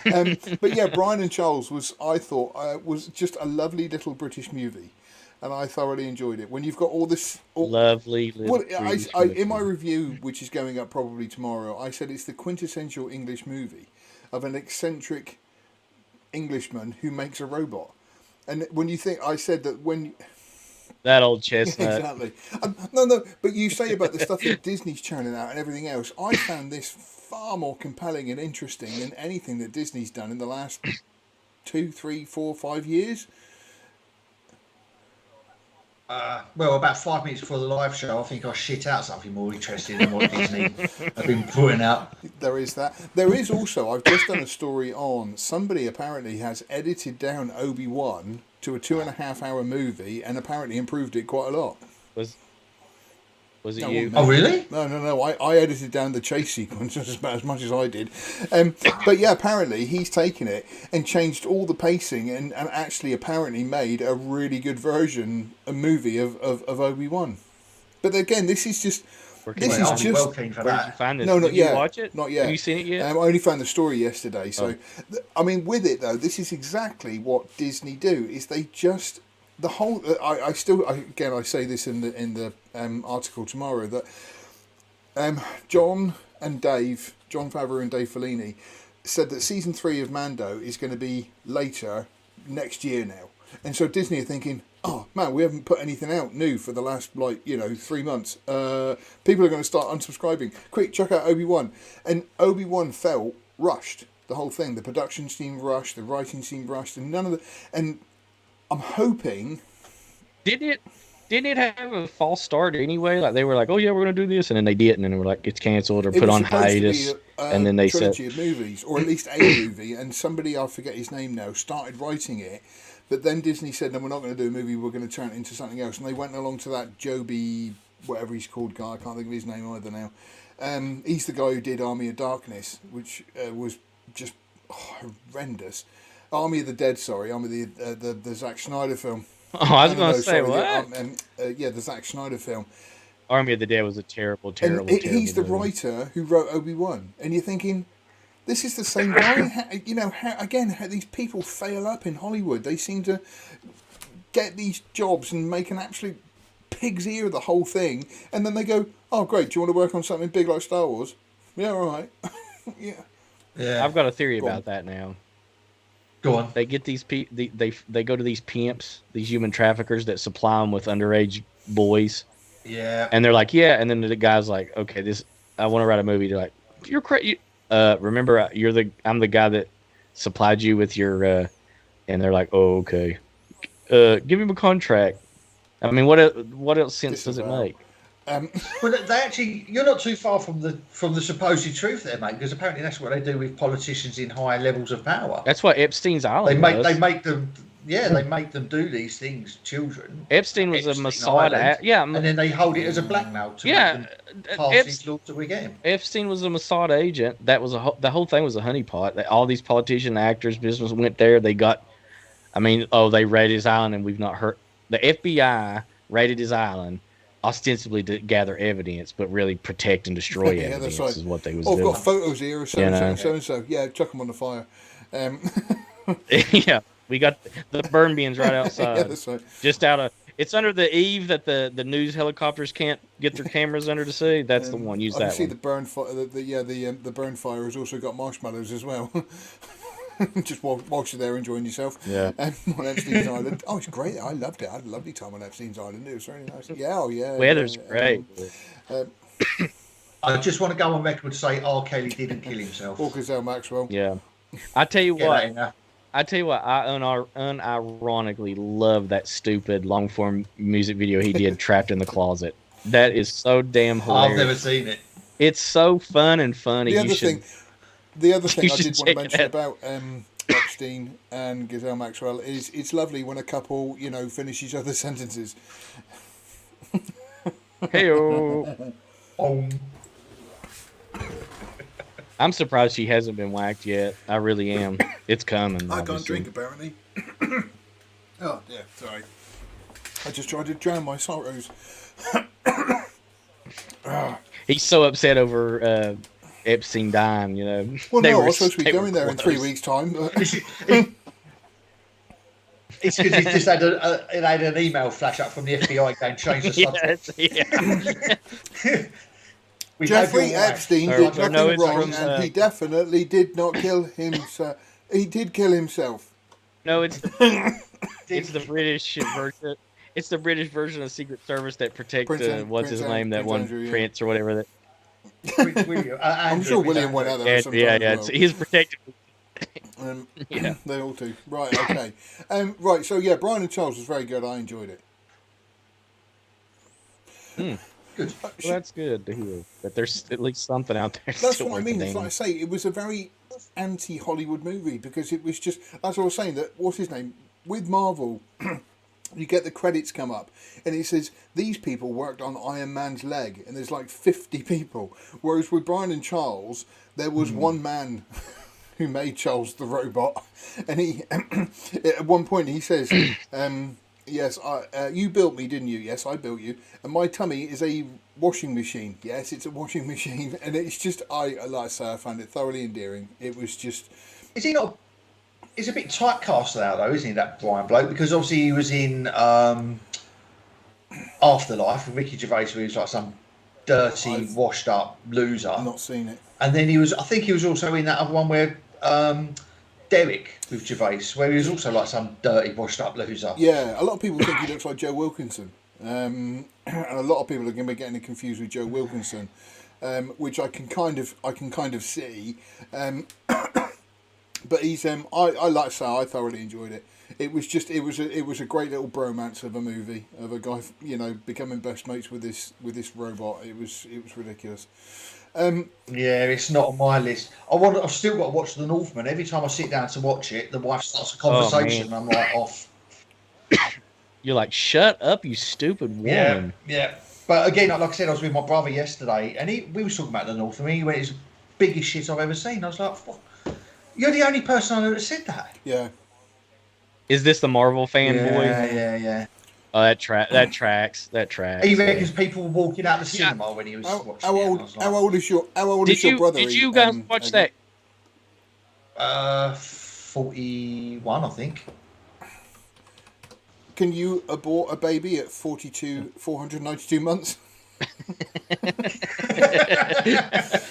But yeah, Brian and Charles I thought, was just a lovely little British movie, and I thoroughly enjoyed it. When you've got all this lovely little in my review, which is going up probably tomorrow, I said it's the quintessential English movie of an eccentric Englishman who makes a robot. And when you think, I said that when that old chestnut. Exactly. No, but you say about the stuff that Disney's churning out and everything else. I found this far more compelling and interesting than anything that Disney's done in the last 2, 3, 4, 5 years. Well, about 5 minutes before the live show, I think I shit out something more interesting than what Disney have been putting out. There is that. There is also, I've just done a story on, somebody apparently has edited down Obi-Wan to a 2.5 hour movie and apparently improved it quite a lot. Was it you? Oh, really? No. I edited down the chase sequence about as much as I did. But yeah, apparently he's taken it and changed all the pacing and actually apparently made a really good a movie of Obi-Wan. But again, this is just... This is just... Well keen for that. Did you find this? No, not Did yet. You watch it? Not yet. Have you seen it yet? I only found the story yesterday. So, I mean, with it though, this is exactly what Disney do. Is they just the whole. I say this in the article tomorrow that John Favreau and Dave Filoni said that season 3 of Mando is going to be later next year now, and so Disney are thinking, oh man, we haven't put anything out new for the last 3 months. People are going to start unsubscribing. Quick, check out Obi-Wan. And Obi-Wan felt rushed. The whole thing, the production seemed rushed, the writing seemed rushed, and none of the. And I'm hoping. Didn't it have a false start anyway? Like they were like, oh yeah, we're going to do this, and then they didn't, and they were like, it's cancelled or put on hiatus. And then they said, trilogy of movies, or at least a movie, and somebody, I forget his name now, started writing it. But then Disney said, no, we're not going to do a movie, we're going to turn it into something else. And they went along to that Joby, whatever he's called guy, I can't think of his name either now. He's the guy who did Army of Darkness, which was just horrendous. Army of the Dead, the Zack Snyder film. Oh, I was going to say, what? The Zack Snyder film. Army of the Dead was a terrible He's the movie. writer who wrote Obi-Wan. And you're thinking... This is the same guy. How these people fail up in Hollywood. They seem to get these jobs and make an absolute pig's ear of the whole thing, and then they go, "Oh, great! Do you want to work on something big like Star Wars?" Yeah, all right. Yeah. I've got a theory about that now. Go on. They get these they go to these pimps, these human traffickers that supply them with underage boys. Yeah. And they're like, yeah, and then the guy's like, okay, I want to write a movie. They're like, you're crazy. Remember, I'm the guy that supplied you with your, and they're like, oh, okay. Give him a contract. I mean, what else sense does it make? Well, they actually, you're not too far from the supposed truth there, mate. Because apparently that's what they do with politicians in higher levels of power. That's what Epstein's Island. They make them. Yeah, they make them do these things, children. Epstein was a Mossad. Yeah, and then they hold it as a blackmail to make them pass these laws that we get him. Epstein was a Mossad agent. That was the whole thing was a honeypot. All these politician, actors, business went there. They got, they raided his island, and we've not heard. The FBI raided his island, ostensibly to gather evidence, but really protect and destroy evidence that's right. Is what they was doing. I've got photos here of so. Yeah, chuck them on the fire. Yeah. We got the burn bins right outside. Yeah, that's right. Just it's under the eave that the news helicopters can't get their cameras under to see. That's the one. Use that one. See the burn fire. The burn fire has also got marshmallows as well. Just whilst you're there enjoying yourself. Yeah. On Epstein's Island. Oh, it's great. I loved it. I had a lovely time on Epstein's Island. It was very nice. Yeah. Oh, yeah. Weather's great. I just want to go on record to say R. Kelly didn't kill himself. Or Gazelle Maxwell. Yeah. I tell you what, I unironically love that stupid long-form music video he did, Trapped in the Closet. That is so damn hilarious. I've never seen it. It's so fun and funny. The other thing I did want to mention about Epstein and Gazelle Maxwell is it's lovely when a couple, finish each other's sentences. Hey-o. I'm surprised she hasn't been whacked yet. I really am. It's coming. I can't drink, apparently. Oh, yeah, sorry. I just tried to drown my sorrows. He's so upset over Epstein dying, Well, no, I was supposed to be going there in 3 weeks' time. But... It's because he's just had an email flash up from the FBI going, change the subject. Jeffrey Epstein did nothing wrong, and he definitely did not kill himself. He did kill himself. No, it's the British version. It's the British version of Secret Service that protect what's his name, that one Andrew, Prince or whatever. That I'm sure William went out there. Yeah. He's protected. Yeah, they all do. Right, okay. Right, so yeah, Brian and Charles was very good. I enjoyed it. Good. Well, that's good to hear that there's at least something out there. That's what I mean. It's like I say, it was a very anti-Hollywood movie because it was just. That's what I was saying. That what's his name with Marvel. You get the credits come up, and it says these people worked on Iron Man's leg, and there's like 50 people. Whereas with Brian and Charles, there was one man who made Charles the robot, and he at one point he says, "Yes, you built me, didn't you? Yes, I built you, and my tummy is a washing machine. Yes, it's a washing machine." And it's just I found it thoroughly endearing. It was just. Is he not? He's a bit typecast now, though, isn't he, that Brian bloke? Because obviously he was in Afterlife with Ricky Gervais, where he was like some dirty, washed-up loser. I've not seen it. And then I think he was also in that other one where Derek with Gervais, where he was also like some dirty, washed-up loser. Yeah, a lot of people think he looks like Joe Wilkinson, and a lot of people are going to be getting confused with Joe Wilkinson, which I can kind of see. But he's I like to say I thoroughly enjoyed it. It was a great little bromance of a movie of a guy becoming best mates with this robot. It was ridiculous. Yeah, it's not on my list. I've still got to watch The Northman. Every time I sit down to watch it, the wife starts a conversation, and I'm like off. You're like, shut up, you stupid woman. Yeah. But again, like I said, I was with my brother yesterday, and we were talking about The Northman. He went, "It's the biggest shit I've ever seen." I was like, "What? You're the only person I've ever said that." Yeah. Is this the Marvel fanboy? Yeah. Oh, that tracks. He reckons people were walking out the cinema when he was watching it. How old is your brother? Did you guys watch that? 41, I think. Can you abort a baby at 492 months?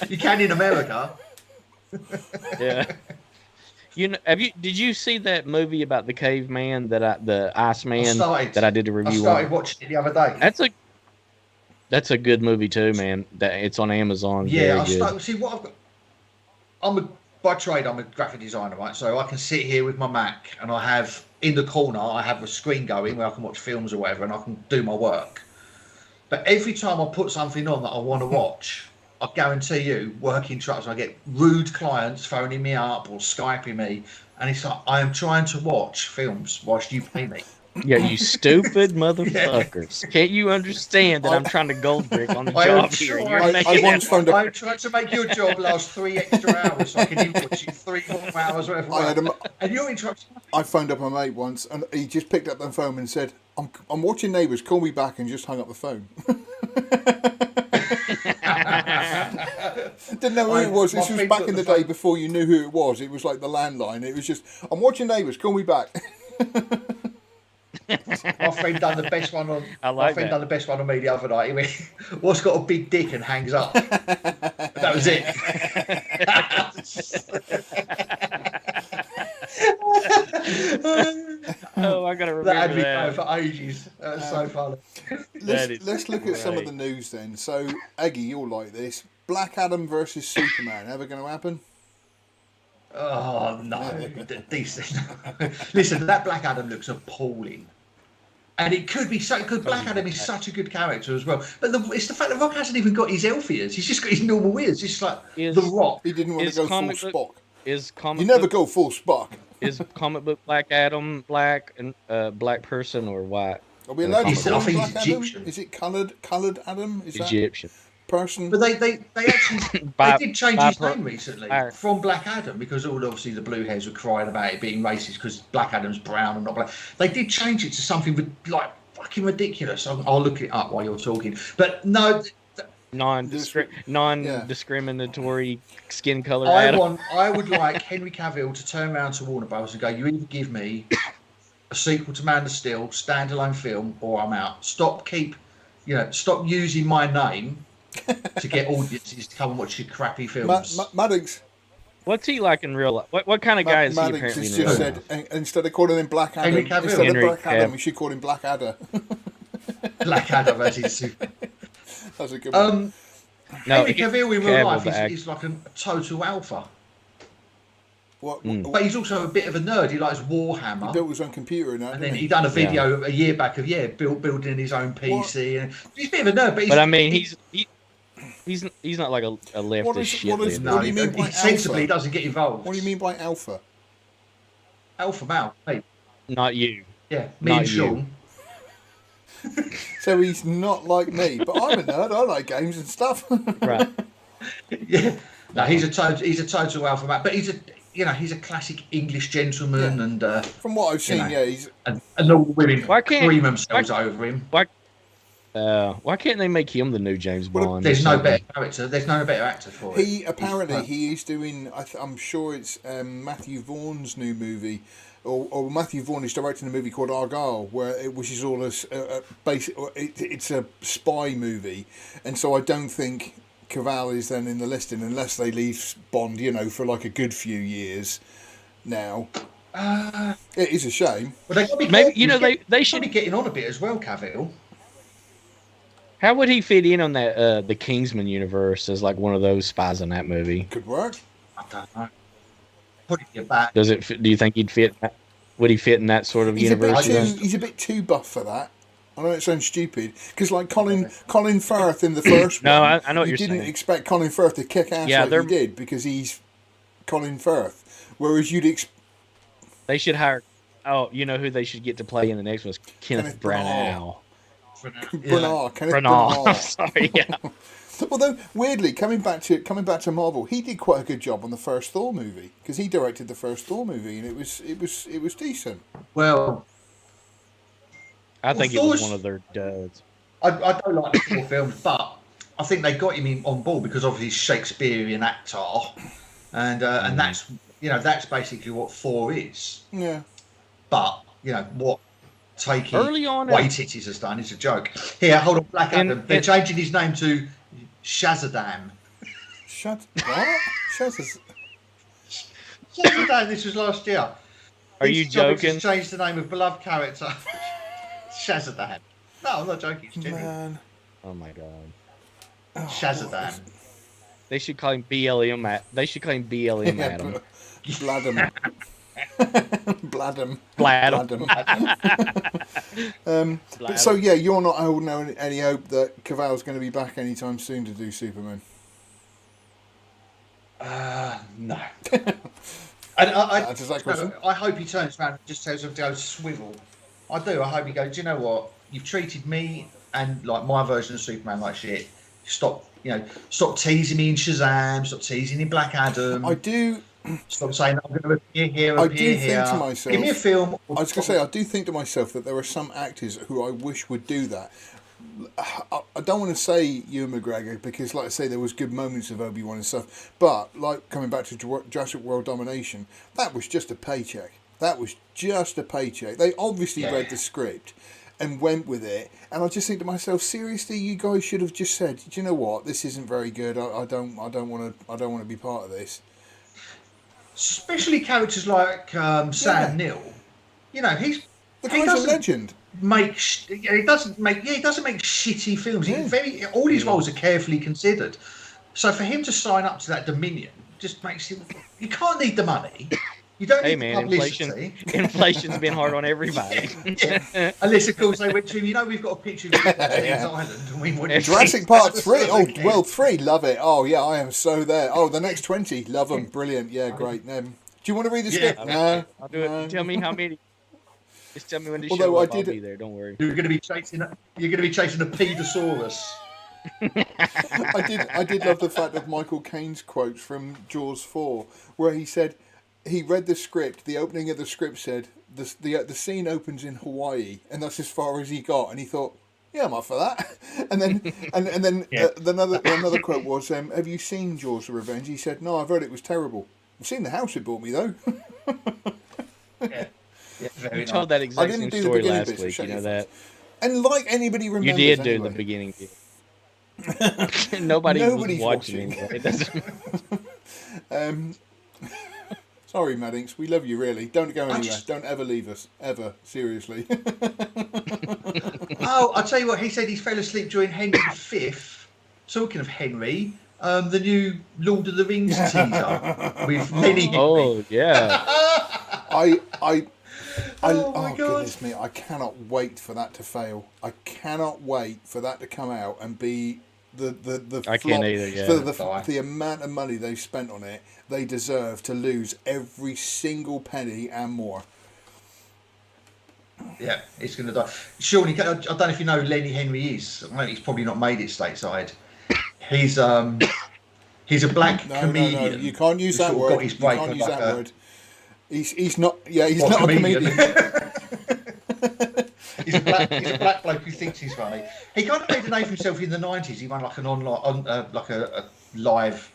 You can in America. Yeah. Did you see that movie about the caveman the Iceman that I did a review on? I started watching it the other day. That's a good movie too, man. It's on Amazon. Yeah, see what I've got. By trade, I'm a graphic designer, right? So I can sit here with my Mac, and I have in the corner I have a screen going where I can watch films or whatever, and I can do my work. But every time I put something on that I want to watch, I guarantee you, work interrupts. I get rude clients phoning me up or Skyping me, and it's like, I am trying to watch films whilst you pay me. Yeah, you stupid motherfuckers. Yeah. Can't you understand that I'm trying to gold brick on the job here? I'm trying to make your job last 3 extra hours so I can even watch you 3 more hours, whatever. And you're interrupting. I phoned up a mate once, and he just picked up the phone and said, I'm watching Neighbours, call me back, and just hung up the phone. Didn't know who it was. This was back in the day before you knew who it was. It was like the landline. It was just, I'm watching Neighbours, call me back. My friend done the best one on. Done the best one on me the other night. He went, "What's got a big dick?" and hangs up. That was it. Oh, I gotta remember that. Had me going for ages. That was so funny. Let's look at some of the news then. So, Eggy, you'll like this. Black Adam versus Superman. Ever going to happen? Oh no! Listen, that Black Adam looks appalling, and it could be so good. Black Adam is such a good character as well. But it's the fact that Rock hasn't even got his elf ears. He's just got his normal ears. It's like The Rock. He didn't want to go full Spock. You never go full Spock. Is comic book Black Adam black and black person or white? Are we allowed to call him Black Adam? Egyptian. Is it coloured Adam? Is Egyptian. person. But they actually they did change his name recently from Black Adam, because obviously the blue hairs were crying about it being racist because Black Adam's brown and not black. They did change it to something like fucking ridiculous. I'll look it up while you're talking. But no. Non-discriminatory skin color. I would like Henry Cavill to turn around to Warner Bros. And go, you either give me a sequel to Man of Steel, standalone film, or I'm out. Stop using my name to get audiences to come and watch your crappy films. Maddox. What's he like in real life? What kind of guy is he Maddox apparently? Has just said, instead of calling him Black Adam, we should call him Black Adder. Black Adder versus Superman. That's a good one. Henry Cavill in real life is like a total alpha. But he's also a bit of a nerd. He likes Warhammer. He built his own computer and then he done a video a year back of building his own PC. And he's a bit of a nerd, but I mean, he's not like a leftist shit. What do you mean by sensibly alpha? Doesn't get involved. What do you mean by alpha? Alpha male, mate. Not you. Yeah, me and Sean. So he's not like me, but I'm a nerd. I like games and stuff. Right. Yeah. No, he's a total alpha male, but he's a classic English gentleman, and from what I've seen, he's and all the women scream themselves over him. Why can't they make him the new James Bond? There's no better character. There's no better actor for it. He's doing. I'm sure it's Matthew Vaughn's new movie. Or Matthew Vaughn is directing a movie called Argyle, which is all it's a spy movie, and so I don't think Cavill is then in the listing unless they leave Bond, for like a good few years. Now, it is a shame. Well, they got to be maybe they should be getting on a bit as well, Cavill. How would he fit in on that the Kingsman universe as like one of those spies in that movie? Could work. I don't know. Put it in your back. Do you think he'd fit? Would he fit in that sort of universe? He's a bit too buff for that. I know it sounds stupid because like Colin Firth in the first one. I know what you're saying. You didn't expect Colin Firth to kick ass like he did because he's Colin Firth. Whereas they should hire. Oh, you know who they should get to play in the next one is Kenneth Branagh. Kenneth Branagh. Sorry, yeah. Although weirdly, coming back to Marvel, he did quite a good job on the first Thor movie because he directed the first Thor movie and it was decent. Well, I think it was one of their duds. I don't like the Thor films, but I think they got him on board because of his Shakespearean actor, and that's basically what Thor is. Yeah. But what taking early on white titties has done is a joke. Here, hold on, Black Adam. They're changing his name to Shazadam. What? Shazadam. This was last year. Are you joking? Changed the name of beloved character. Shazadam. No, I'm not joking. It's genuine. Man. Oh my god. Shazadam. They should call him BLM. They should call him BLM Adam. Bladham. But so yeah, you're not holding any hope that Cavill's going to be back anytime soon to do Superman. No. I hope he turns around and just tells him to go swivel. I do. I hope he goes, do you know what? You've treated me and like my version of Superman like shit. Stop teasing me in Shazam. Stop teasing in Black Adam. I do. Stop saying I'm going to appear here. I do think to myself. Give me a film. I was going to say I do think to myself that there are some actors who I wish would do that. I don't want to say Ewan McGregor because, like I say, there was good moments of Obi-Wan and stuff. But like coming back to Jurassic World Domination, that was just a paycheck. They obviously read the script and went with it. And I just think to myself, seriously, you guys should have just said, do you know what? This isn't very good. I don't want to be part of this. Especially characters like Sam Neill. He's the guy's a legend. He doesn't make shitty films. Yeah. All his roles are carefully considered. So for him to sign up to that Dominion just makes him. You can't need the money. You don't need the publicity. Inflation's been hard on everybody. Yeah. Unless, of course, they went to him, we've got a picture of you on Island. And we want Jurassic Park 3. Oh, well, 3, love it. Oh, yeah, I am so there. Oh, the next 20, love them. Brilliant. Yeah, great. Do you want to read the script? No. I'll do it. Tell me how many. Just tell me when to show up. I'll be there. Don't worry. You're going to be chasing a Pedosaurus. I did love the fact of Michael Caine's quotes from Jaws 4, where he said he read the script. The opening of the script said the scene opens in Hawaii, and that's as far as he got. And he thought, yeah, I'm up for that. And then another quote was, "Have you seen Jaws: The Revenge?" He said, "No, I've heard it was terrible. I've seen the house it bought me though." Yeah, you told that exact same story last week. You know that. And like anybody remembers, you did do the beginning bit. Nobody's watching. Sorry, Maddings. We love you, really. Don't go anywhere. Don't ever leave us. Ever. Seriously. Oh, I'll tell you what. He said he fell asleep during Henry V. Talking of Henry, the new Lord of the Rings teaser with Lenny Henry. Oh, yeah. Oh my God. Goodness me, I cannot wait for that to fail. I cannot wait for that to come out and be the I flop. can't either, yeah. For the amount of money they've spent on it, they deserve to lose every single penny and more. Yeah, it's going to die. Surely, I don't know if you know who Lenny Henry is. I mean, he's probably not made it stateside. He's a black comedian. No, you can't use that word. You can't use that word. He's not. Yeah, he's not comedian? a comedian. He's a black bloke who thinks he's funny. He kind of made a name for himself in the 90s. He won like an online, a live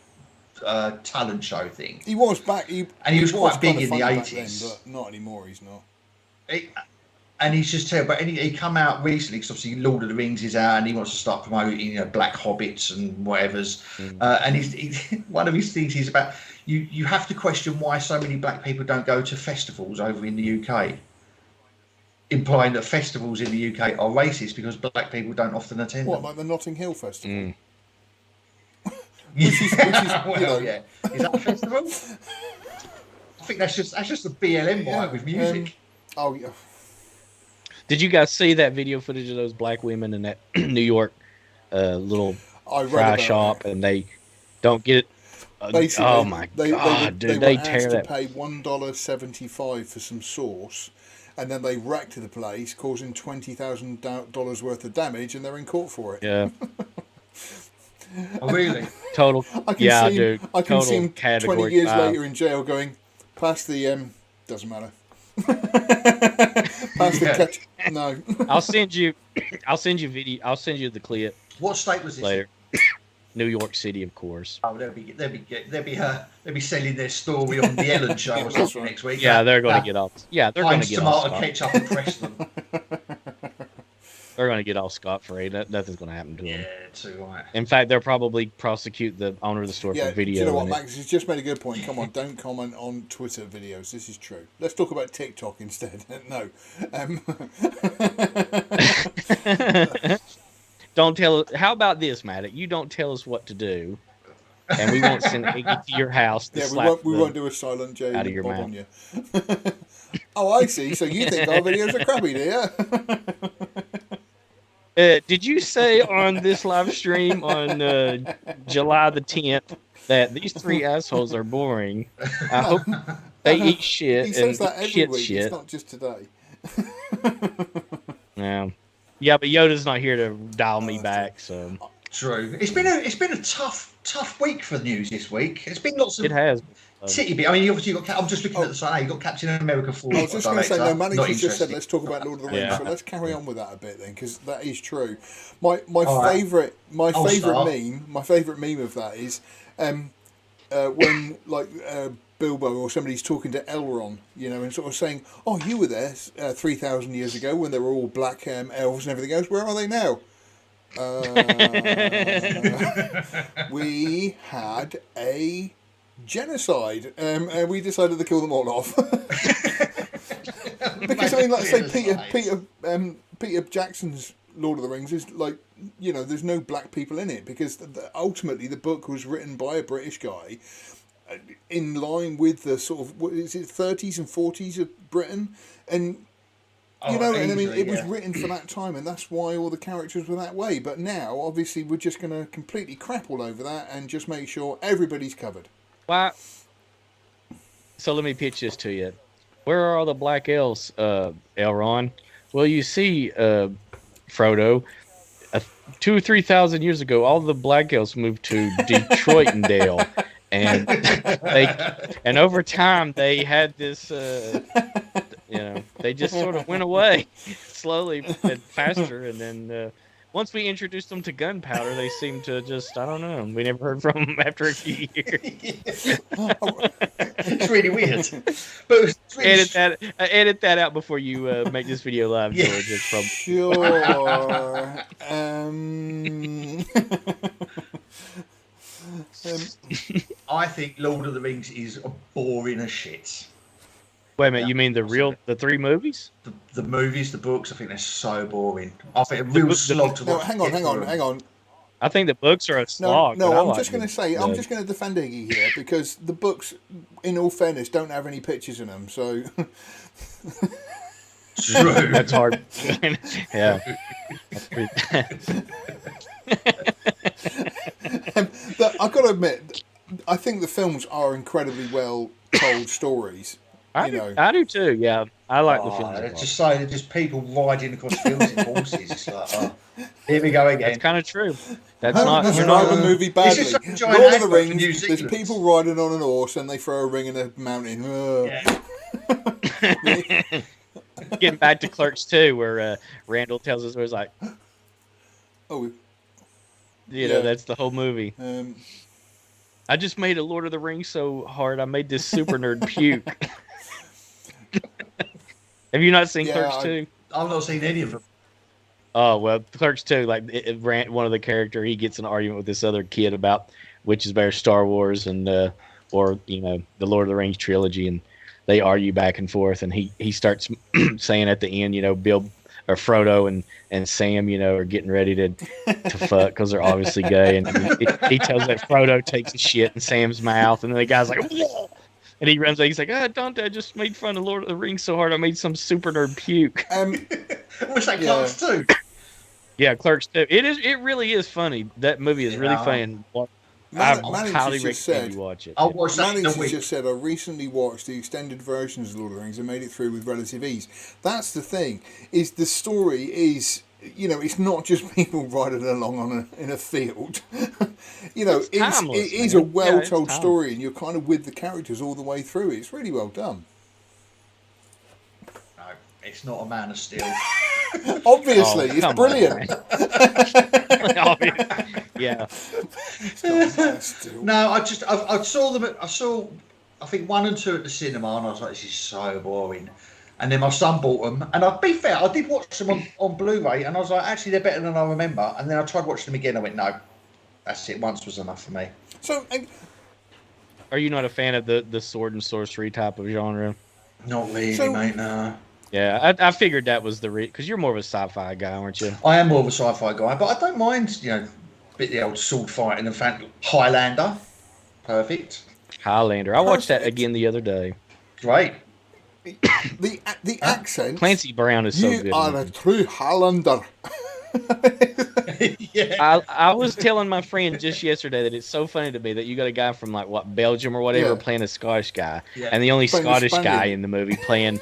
talent show thing. He was back. He was quite big in the 80s, then, but not anymore. He's not. And he's just terrible. And he come out recently because obviously Lord of the Rings is out, and he wants to start promoting, black hobbits and whatever's. And he's one of his things is about you have to question why so many black people don't go to festivals over in the UK, implying that festivals in the UK are racist because black people don't often attend. What, them. like the Notting Hill Festival? Which is Is that a festival? I think that's just a BLM vibe with music. Yeah. Did you guys see that video footage of those black women in that New York little fry shop, and they don't get? Oh my God, dude! They tear that. They pay $1.75 for some sauce, and then they wrecked the place, causing $20,000 worth of damage, and they're in court for it. Yeah. Oh, really? Total. Dude. I can see him 20 years later in jail going, pass the doesn't matter. Pass the catch. No. I'll send you video. I'll send you the clip. What state was this later? New York City, of course. Oh, they'll be selling their story on the Ellen Show or something next week. Yeah, they're going to get off. Yeah, they're going to get off. Tomato ketchup and Preston. They're going to get all scot-free. Nothing's going to happen to them. Yeah, too right. In fact, they'll probably prosecute the owner of the store for video. You know what, Max? He's just made a good point. Come on, don't comment on Twitter videos. This is true. Let's talk about TikTok instead. No. Don't tell. How about this, Matt? You don't tell us what to do, and we won't send Iggy to your house. We won't do a silent J out of your mouth on you. Oh, I see. So you think our videos are crappy, do you? Did you say on this live stream on July the 10th that these three assholes are boring? I hope they eat shit. He says and that every week. Shit. It's not just today. Yeah, but Yoda's not here to dial me back. So true. It's been a tough week for the news this week. It's been lots of. It has. Titty bit. I mean, obviously, I'm just looking at the side. You've got Captain America 4. I was just going to say, no, Manny just said let's talk about Lord of the Rings, so let's carry on with that a bit then, because that is true. My favourite meme of that is when Bilbo or somebody's talking to Elrond, and sort of saying, "Oh, you were there 3,000 years ago when they were all black elves and everything else. Where are they now?" We had a genocide, and we decided to kill them all off. Because I mean, like say Peter Jackson's Lord of the Rings is like, there's no black people in it because ultimately the book was written by a British guy in line with the sort of 30s and 40s of Britain, and and I mean it was written for that time, and that's why all the characters were that way. But now, obviously, we're just going to completely crap all over that and just make sure everybody's covered. Why? So let me pitch this to you. Where are all the black elves, Elrond? Well, you see, Frodo, 2 or 3,000 years ago, all the black elves moved to Detroit and Dale, and over time they had this, they just sort of went away slowly and faster, and then once we introduced them to gunpowder, they seemed to just, I don't know, we never heard from them after a few years. It's really weird. But it's really edit that out before you make this video live, George. It's probably sure. I think Lord of the Rings is boring as shit. Wait a minute, you mean the 3 movies? The movies, the books, I think they're so boring. I think a real slog to watch. No, hang on. I think the books are a slog. No, I'm just going to say, I'm just going to defend Iggy here, because the books, in all fairness, don't have any pictures in them, so... True. That's hard. Yeah. But I've got to admit, I think the films are incredibly well told stories. I do too. Yeah, I like the films. They're just people riding across fields in horses. It's like, here we go again. That's kind of true. That's not the movie badly. Lord of the Rings. There's people riding on an horse and they throw a ring in a mountain. Yeah. Getting back to Clerks 2, where Randall tells us, where it's like, that's the whole movie. I just made a Lord of the Rings so hard, I made this super nerd puke. Have you not seen Clerks 2? I've not seen any of them. Oh, well, Clerks 2, like, one of the character, he gets an argument with this other kid about which is better, Star Wars and or the Lord of the Rings trilogy, and they argue back and forth, and he starts saying at the end, Bill or Frodo and Sam, are getting ready to fuck because they're obviously gay, and he tells that Frodo takes a shit in Sam's mouth, and then the guy's like, whoa! And he runs out. He's like, Dante, I just made fun of Lord of the Rings so hard I made some super nerd puke. What's that, Clerks 2? Yeah, Clerks 2. It really is funny. That movie is really funny. And I highly recommend you watch it. I'll watch that in a week. Just said I recently watched the extended versions of Lord of the Rings and made it through with relative ease. That's the thing. Is the story is it's not just people riding along in a field. It is a well-told story, and you're kind of with the characters all the way through. It's really well done. No, it's not a Man of Steel. Obviously, it's brilliant. Yeah. No, I saw them. I think 1 and 2 at the cinema, and I was like, this is so boring. And then my son bought them, and I'll be fair, I did watch them on Blu-ray, and I was like, actually, they're better than I remember. And then I tried watching them again, and I went, no, that's it. Once was enough for me. So, are you not a fan of the sword and sorcery type of genre? Not really, mate. No. Yeah, I figured that was because you're more of a sci-fi guy, aren't you? I am more of a sci-fi guy, but I don't mind, a bit of the old sword fighting. In fact, Highlander, perfect. Highlander, I watched that again the other day. Great. The accent. Clancy Brown is so good. You are a true Highlander. Yeah. I was telling my friend just yesterday that it's so funny to me that you got a guy from Belgium or whatever playing a Scottish guy, and the only Scottish guy in the movie playing.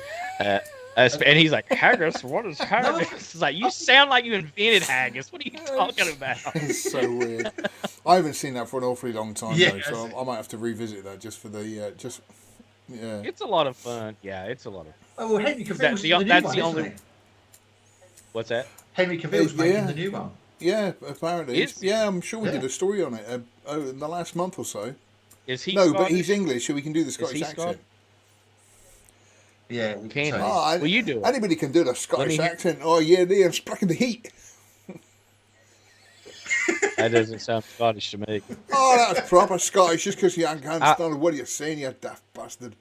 And he's like, haggis? What is haggis? It's like, you sound like you invented haggis. What are you talking about? It's so weird. I haven't seen that for an awfully long time, though, so I might have to revisit that just for the yeah. It's a lot of fun. Yeah, it's a lot of fun. Oh, well, Henry Cavill's the only. What's that? Henry Cavill's making the new one. Yeah, apparently. I'm sure we did a story on it in the last month or so. Is he? No, Scottish? But he's English, so we can do the Scottish accent. Yeah, can well, you do it. Anybody can do the Scottish accent. Oh yeah, they're sparking the heat. That doesn't sound Scottish to me. Oh, that's proper Scottish. Just because you can't understand what you're saying, you daft bastard.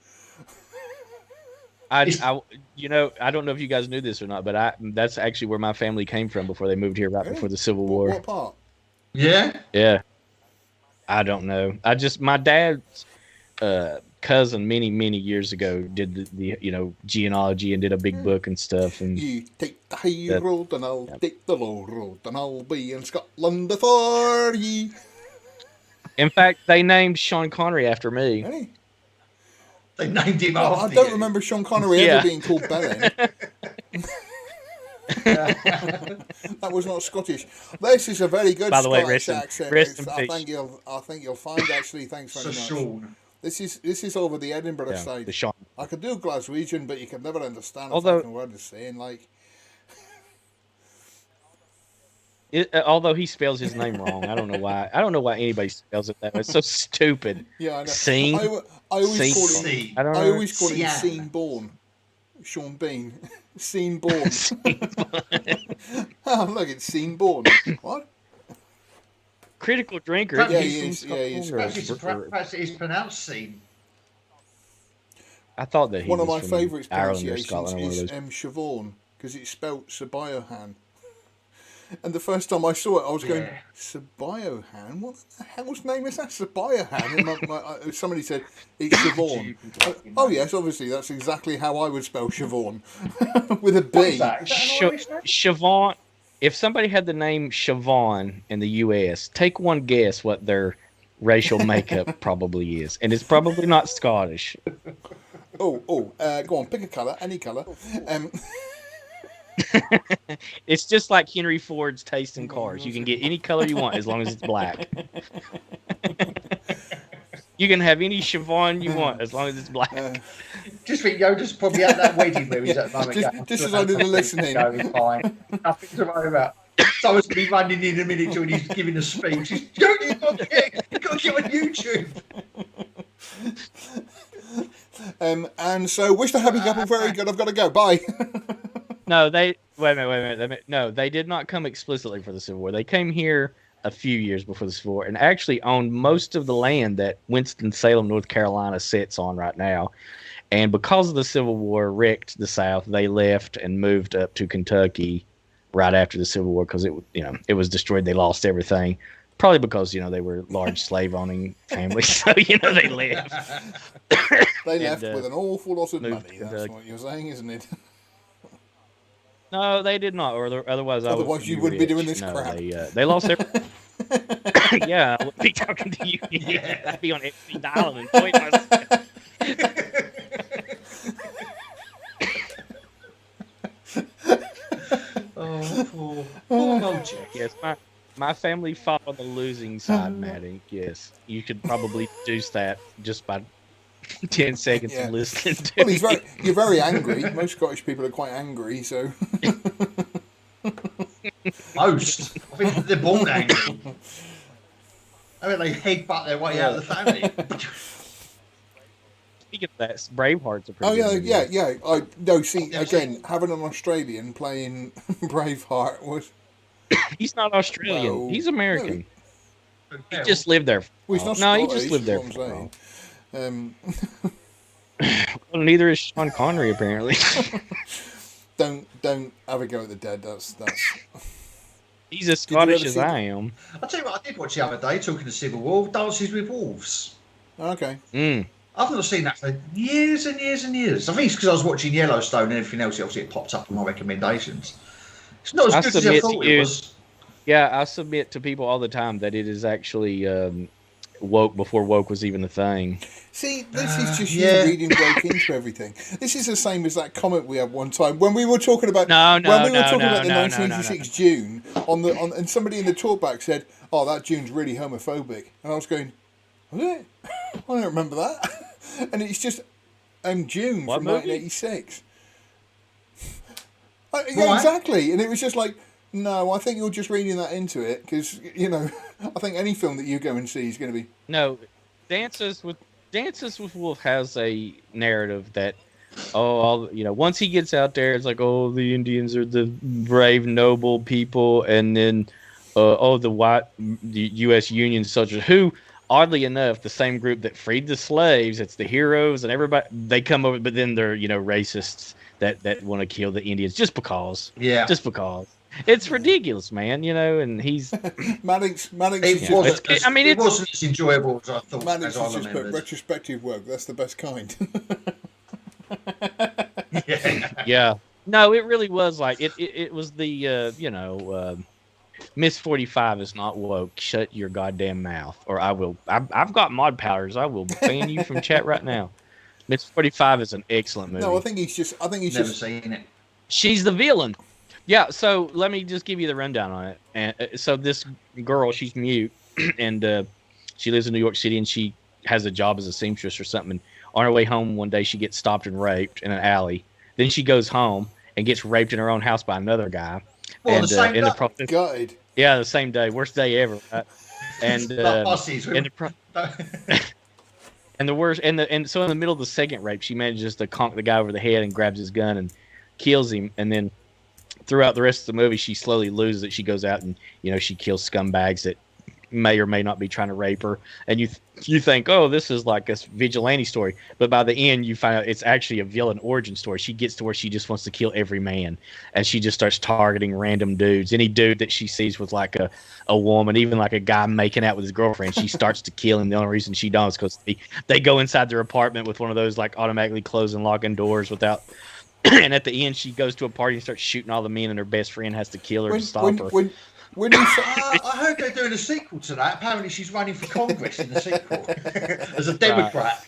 I don't know if you guys knew this or not, but that's actually where my family came from before they moved here before the Civil War. What part? Yeah. Yeah. I don't know. My dad's cousin many years ago did the genealogy and did a big book and stuff. And you take the high road and I'll take the low road and I'll be in Scotland before ye. In fact, they named Sean Connery after me. Really? They named him after I don't remember Sean Connery ever being called Belen. That was not Scottish. This is a very good Scottish accent. I think you'll find actually. Thanks very much. Sean. This is over the Edinburgh side. I could do Glaswegian, but you can never understand a fucking word it's saying. Like, although he spells his name wrong, I don't know why. I don't know why anybody spells it that way. It's so stupid. Yeah, I know. Scene. I always call him Scene Born. Sean Bean. Scene Born. Oh, look, it's Scene Born. What? Critical drinker. Yeah, he is. Perhaps it is pronounced Scene. I thought that he one of was my from favourite Ireland pronunciations is Siobhan, because it's spelt Sabiohan. And the first time I saw it, I was going, Sabiohan? What the hell's name is that? Sabiohan? And somebody said, it's Siobhan. Oh, yes, obviously, that's exactly how I would spell Siobhan. With a B. What is that? Is that an Siobhan. If somebody had the name Siobhan in the U.S., take one guess what their racial makeup probably is. And it's probably not Scottish. Go on, pick a colour, any colour. It's just like Henry Ford's taste in cars. You can get any color you want as long as it's black. You can have any Siobhan you want as long as it's black. Just think Yoda's probably at that wedding where he's at the moment. Just as I did the listening. Fine. Nothing to worry about. Someone's going to be running in a minute when he's giving a speech. You've got to get on YouTube. And so, wish the happy couple very good. I've got to go. Bye. No, wait a minute. No, they did not come explicitly for the Civil War. They came here a few years before the Civil War and actually owned most of the land that Winston-Salem, North Carolina sits on right now. And because of the Civil War wrecked the South, they left and moved up to Kentucky right after the Civil War because it was destroyed. They lost everything. Probably because, they were large slave-owning families. So, they left. They left with an awful lot of money. That's what you're saying, isn't it? No, they did not. Or otherwise you wouldn't be doing this crap. They lost everything. Yeah, I wouldn't be talking to you. Yeah, I'd be on Epstein Island enjoying myself. Poor Jack. Yes, my family fought on the losing side, Maddie. Yes, you could probably deduce that just by 10 seconds of listening to me. You're very angry. Most Scottish people are quite angry, so... Most? I think they're born angry. I mean, they headbutt their way out of the family. Speaking of that, Braveheart's a pretty good movie. Again, having an Australian playing Braveheart was... He's not Australian. No, he's American. No. He just lived there. He just lived there. Well, neither is Sean Connery, apparently. Don't have a go at the dead. That's. He's as Scottish as I am. I'll tell you what I did watch the other day, talking to Civil War, Dances with Wolves. Okay. I've not seen that for years and years and years. I think it's because I was watching Yellowstone and everything else. Obviously, it popped up in my recommendations. It's not as good as I thought it was. Yeah, I submit to people all the time that it is actually woke before woke was even a thing. See, this is just you reading woke into everything. This is the same as that comment we had one time when we were talking about the 1986 June and somebody in the talkback said, "Oh, that June's really homophobic," and I was going, "Was it? I don't remember that." And it's just June from 1986. Yeah, exactly, and it was just like, no, I think you're just reading that into it because I think any film that you go and see is going to be Dances with Wolf has a narrative that once he gets out there, it's like, the Indians are the brave, noble people, and then the U.S. Union soldiers who, oddly enough, the same group that freed the slaves, it's the heroes and everybody, they come over, but then they're racists that want to kill the Indians just because. Yeah. Just because. It's ridiculous, man, and he's... Maddox it wasn't as enjoyable as I thought. Maddox has just put retrospective work. That's the best kind. Yeah. No, it really was like... It was the, Miss 45 is not woke. Shut your goddamn mouth. Or I will... I've got mod powers. I will ban you from chat right now. Miss 45 is an excellent movie. No, I think he's never just... seen it. She's the villain. Yeah, so let me just give you the rundown on it. And so this girl, she's mute, and she lives in New York City, and she has a job as a seamstress or something. And on her way home one day, she gets stopped and raped in an alley. Then she goes home and gets raped in her own house by another guy. Well, and the same in the guy. process, Gutted. yeah, the same day, worst day ever. Right? And The hussies. in the and the worst, and so in the middle of the second rape, she manages to conk the guy over the head and grabs his gun and kills him. And then throughout the rest of the movie, she slowly loses it. She goes out and she kills scumbags that may or may not be trying to rape her. And you think, oh, this is like a vigilante story, but by the end you find out it's actually a villain origin story. She gets to where she just wants to kill every man, and she just starts targeting random dudes. Any dude that she sees with like a woman, even like a guy making out with his girlfriend, she starts to kill him. The only reason she don't is because they go inside their apartment with one of those like automatically closing and locking doors without. And at the end, she goes to a party and starts shooting all the men, and her best friend has to kill her to stop her. When you I heard they're doing a sequel to that. Apparently, she's running for Congress in the sequel as a Democrat.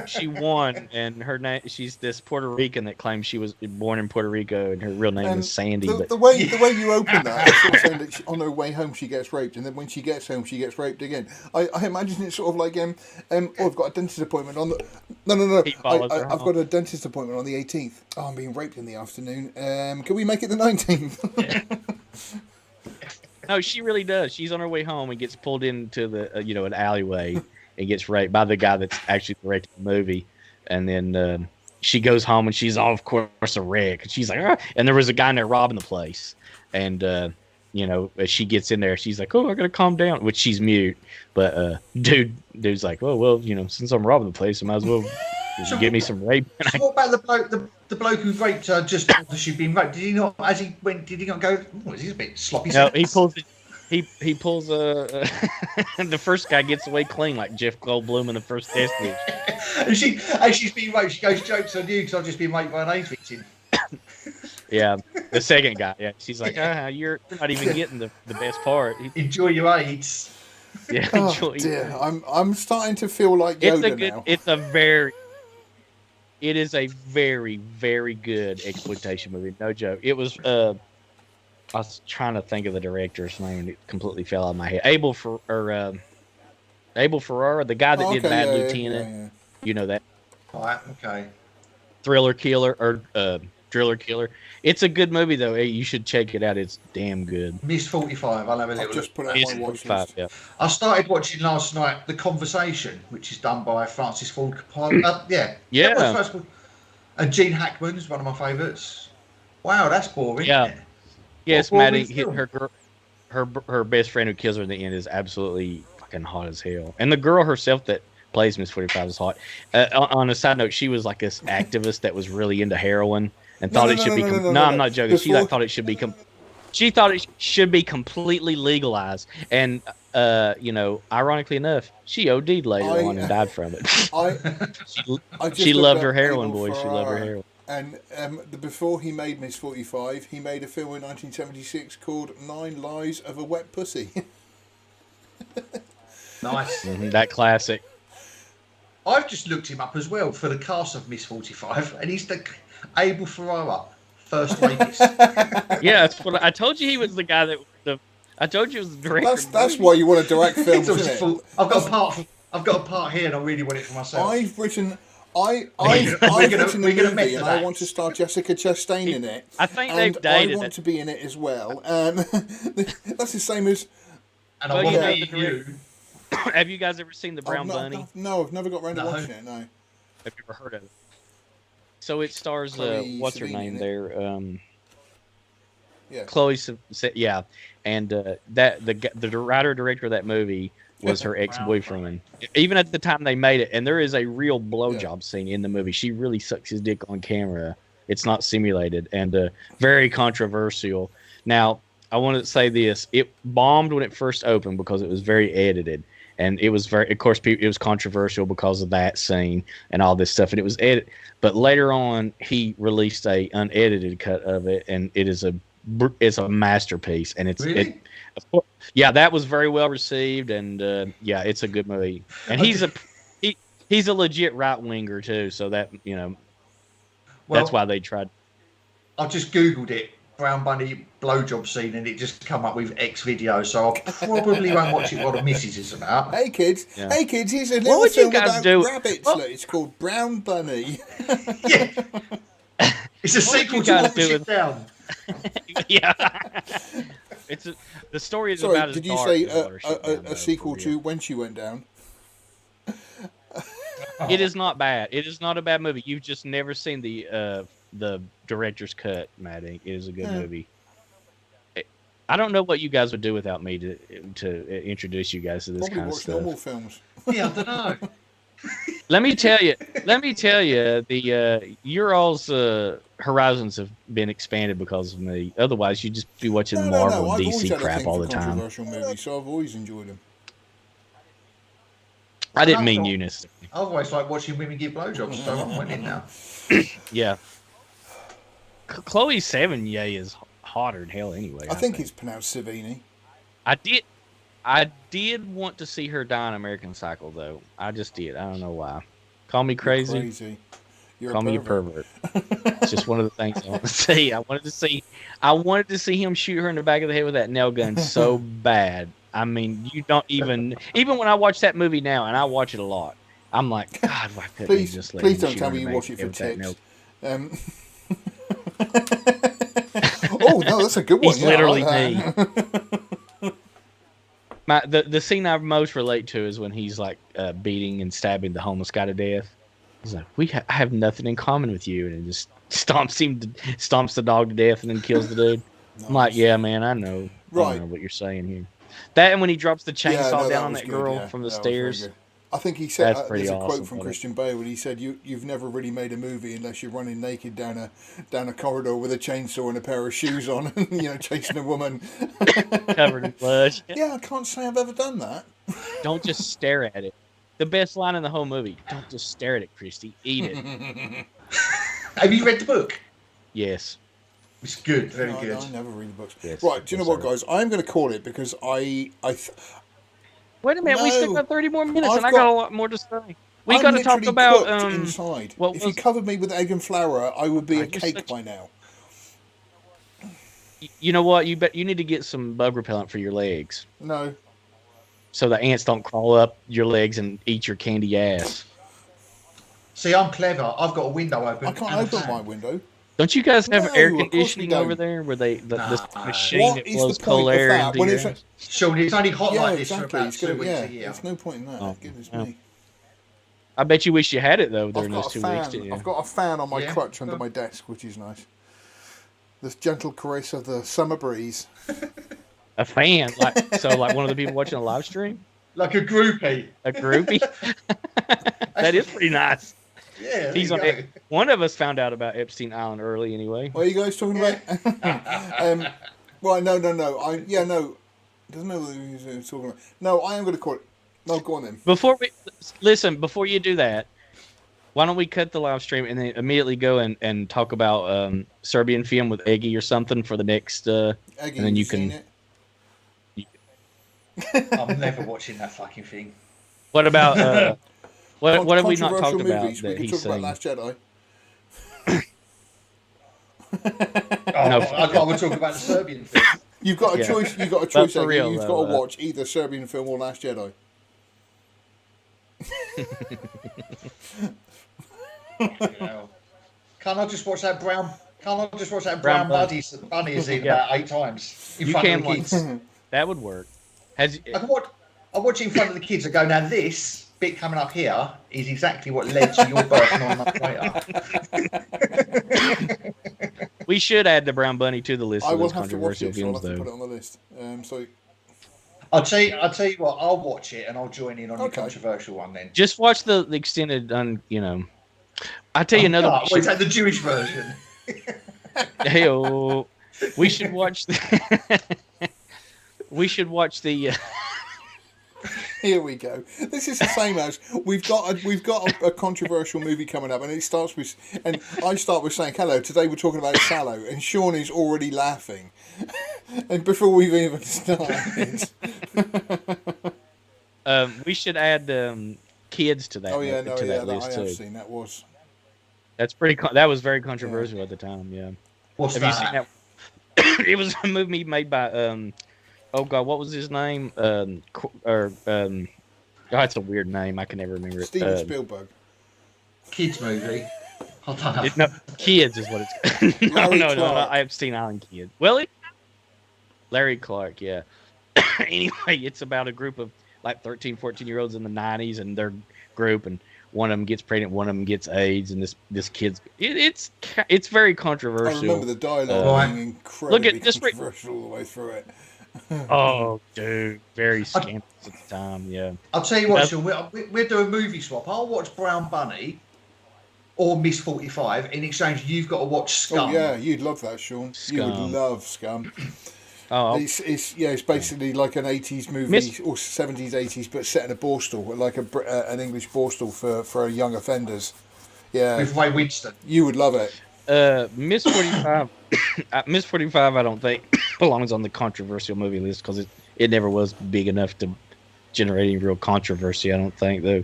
She won, and her name. She's this Puerto Rican that claims she was born in Puerto Rico, and her real name is Sandy. The way you open that, it's sort of saying that on her way home she gets raped, and then when she gets home she gets raped again. I imagine it's sort of like I've got a dentist appointment on the no. I've got a dentist appointment on the 18th. Oh, I'm being raped in the afternoon. Can we make it the 19th? No, she really does. She's on her way home and gets pulled into the an alleyway and gets raped by the guy that's actually directing the movie. And then she goes home and she's of course a wreck. And she's like, ah! And there was a guy in there robbing the place. And as she gets in there, she's like, oh, I gotta calm down. Which she's mute, but dude's like, well, since I'm robbing the place, I might as well get me some rape. So what about the bloke who raped her just after she'd been raped? Did he not? As he went, did he not go? Oh, he's a bit sloppy. No, he pulls the first guy gets away clean like Jeff Goldblum in the first test. And she's been raped. She goes, jokes on you because I've just been raped by an AIDS victim. Yeah, the second guy. Yeah, she's like, you're not even getting the best part. Enjoy your AIDS. Yeah, oh, dear. I'm starting to feel like Yoda now. It is a very, very good exploitation movie. No joke. It was. I was trying to think of the director's name, and it completely fell out of my head. Abel Ferrara, the guy that did Bad Lieutenant. Yeah. You know that. Right. Okay. Driller Killer. It's a good movie though. Hey, you should check it out. It's damn good. Miss 45. I'll have a little just put it on my watch list. Yeah. I started watching last night The Conversation, which is done by Francis Ford Coppola. Yeah. And Gene Hackman is one of my favourites. Wow, that's boring. Yeah. Yes, Maddie. Her best friend who kills her in the end is absolutely fucking hot as hell, and the girl herself that plays Miss 45 is hot. On a side note, she was like this activist that was really into heroin and thought it should be. No, I'm not joking. She thought it should be. She thought it should be completely legalized, and ironically enough, she OD'd later on and died from it. She loved her heroin, boys. She loved her heroin. And before he made Miss 45, he made a film in 1976 called 9 Lives of a Wet Pussy. Nice. That classic. I've just looked him up as well for the cast of Miss 45, and he's the Abel Ferrara, first rapist. Yeah, that's what I told you. He was the guy that I told you it was the director. That's why you want to direct films, isn't it? I've got a part here, and I really want it for myself. I've written a movie, and I want to star Jessica Chastain in it. I think they've dated. I want to be in it as well. That's the same as. And I want to be you. Have you guys ever seen The Brown Bunny? No, I've never got around to watching it. No. Have you ever heard of it? So it stars what's her name there? Yeah. Chloe. Yeah, and that the writer director of that movie was her ex-boyfriend. Even at the time they made it, and there is a real blowjob scene in the movie. She really sucks his dick on camera. It's not simulated, and very controversial. Now, I want to say this: it bombed when it first opened because it was very edited, and it was very, of course, it was controversial because of that scene and all this stuff, and it was edited. But later on, he released a unedited cut of it, and it's a masterpiece, and it's really? Yeah, that was very well received, and it's a good movie. And he's a legit right winger too, so that that's why they tried. I just googled it Brown Bunny blowjob scene and it just come up with X video, so I probably won't watch it while the missus is about. Hey kids, here's a What little would you film guys about do? rabbits. What- Look, it's called Brown Bunny. Yeah. It's a What would sequel you to guys What do Shit with- Down. Yeah. The story is Sorry, about. did as you dark say as Water Shit Down, a though, sequel for to real. When She Went Down? It is not bad. It is not a bad movie. You've just never seen the director's cut, Maddie. It is a good movie. I don't know what you guys would do without me to introduce you guys to this Probably kind of watch stuff. normal films. Yeah, I don't know. Let me tell you, the your all's horizons have been expanded because of me. Otherwise, you'd just be watching Marvel I've and always DC had a crap thing all for the time. controversial movies, so I've always enjoyed them. I didn't mean you necessarily. I always like watching women give blowjobs, so I'm winning now. Yeah. Chloe Sevigny is hotter than hell anyway. I think it's pronounced Savini. I did want to see her die in American Psycho, though. I just did. I don't know why. Call me crazy. You're Call a me a pervert. pervert. It's just one of the things I want to see. I wanted to see him shoot her in the back of the head with that nail gun so bad. I mean, you don't even when I watch that movie now, and I watch it a lot, I'm like, God, why couldn't he just let Please him don't shoot tell her me in you the watch back it of for the head with that tips. Oh no, that's a good one. He's Yeah, I literally like that. the scene I most relate to is when he's like beating and stabbing the homeless guy to death. He's like, I have nothing in common with you, and it just stomps the dog to death, and then kills the dude. Nice. I'm like, yeah, man, I know. Right. I know what you're saying here. That and when he drops the chainsaw down on was that good, girl yeah. from the That was very stairs. good. I think he said That's pretty there's a quote awesome, from wasn't it? Christian Bale when he said, "You've never really made a movie unless you're running naked down a corridor with a chainsaw and a pair of shoes on, and chasing a woman Covered in blood. Yeah, I can't say I've ever done that. Don't just stare at it. The best line in the whole movie. Don't just stare at it, Christy. Eat it. Have you read the book? Yes. It's good, very No, good. I never read the books. Yes, Right, do you know what, sir. guys? I'm going to call it because Wait a minute, we No. still got 30 more minutes, I've and I got- got a lot more to say. We I'm got to talk literally about cooked inside. what If you was- covered me with egg and flour, I would be a You're cake such- by now. You know what? You need to get some bug repellent for your legs, No. so the ants don't crawl up your legs and eat your candy ass. See, I'm clever. I've got a window open. I can't and a open fan. my window. Don't you guys have No, air of course we conditioning over don't. there, where the Nah. machine What that is blows the cold point of air that? into When your it's ass? Sean, it's only hot Yeah, like this for exactly. about It's 2 gonna, weeks yeah, a year. there's no point in that. Oh, Goodness yeah. me. I bet you wish you had it though I've during got those a 2 fan. weeks. Didn't you? I've got a fan on my Yeah. crutch under my desk, which is nice. This gentle caress of the summer breeze. A fan, like one of the people watching a live stream, Like a groupie. a groupie. That is pretty nice. Yeah, there He's you on. go. One of us found out about Epstein Island early, anyway. What are you guys talking about? Well, no. No. Doesn't know what he's talking about. No, I am going to call it. No, go on then. Before you do that, why don't we cut the live stream and then immediately go and talk about Serbian film with Eggy or something for the next. Eggy, and then you seen can. it? I'm never watching that fucking thing. What about what have we not talked Controversial about movies. We that could he's talk about saying? Last Jedi. Oh, No. I want to talk about the Serbian thing. You've got a Yeah. choice. You've got a But choice. for Eggy. real, You've though, got to watch either Serbian film or Last Jedi. Can't I just watch that brown? Can't I just watch that Brown brown bunny. bunny has seen Yeah. about 8 times in You front can of the watch- kids? That would work. Has I watch it in front of the kids and go, now this bit coming up here is exactly what led to your birth 9 months later. we should add the Brown Bunny to the list I of will those have to watch controversial it, so I'll films, have to though. put it on the list. So I'll tell you what, I'll watch it and I'll join in on the Okay. controversial one then. Just watch the extended, I tell you another. Oh, wait, is that the Jewish version? Hey, we should watch the. We should watch the. here we go. This is the same as we've got a controversial movie coming up, and it starts with, and I start with saying hello. Today we're talking about Sallow, and Sean is already laughing, and before we've even started. We should add kids to that. Oh yeah, no, to yeah, that list I too. have seen that was. That's pretty. That was very controversial at the time. Yeah. What's Have that? you seen that? It was a movie made by oh god, what was his name? It's a weird name. I can never remember it. Steven Spielberg. Kids movie. I don't know. No, Kids is what it's. No. I've seen Island Kids. Well, Larry Clark, yeah. Anyway, it's about a group of like 13, 14-year-olds in the 90s and their group, and one of them gets pregnant, one of them gets AIDS, and this kid's it's very controversial. I remember the dialogue being incredibly controversial all the way through it. Oh, dude, very scandalous at the time. Yeah, I'll tell you what, Sean. We're doing a movie swap. I'll watch Brown Bunny or Miss 45. In exchange, you've got to watch Scum. Oh yeah, you'd love that, Sean. Scum. You would love Scum. Oh, it's basically like an 80s movie or 70s, 80s, but set in a borstal, like an English borstal for young offenders. Yeah, with Ray Winston. You would love it. Miss 45. Miss 45, I don't think belongs on the controversial movie list because it never was big enough to generate any real controversy. I don't think, though.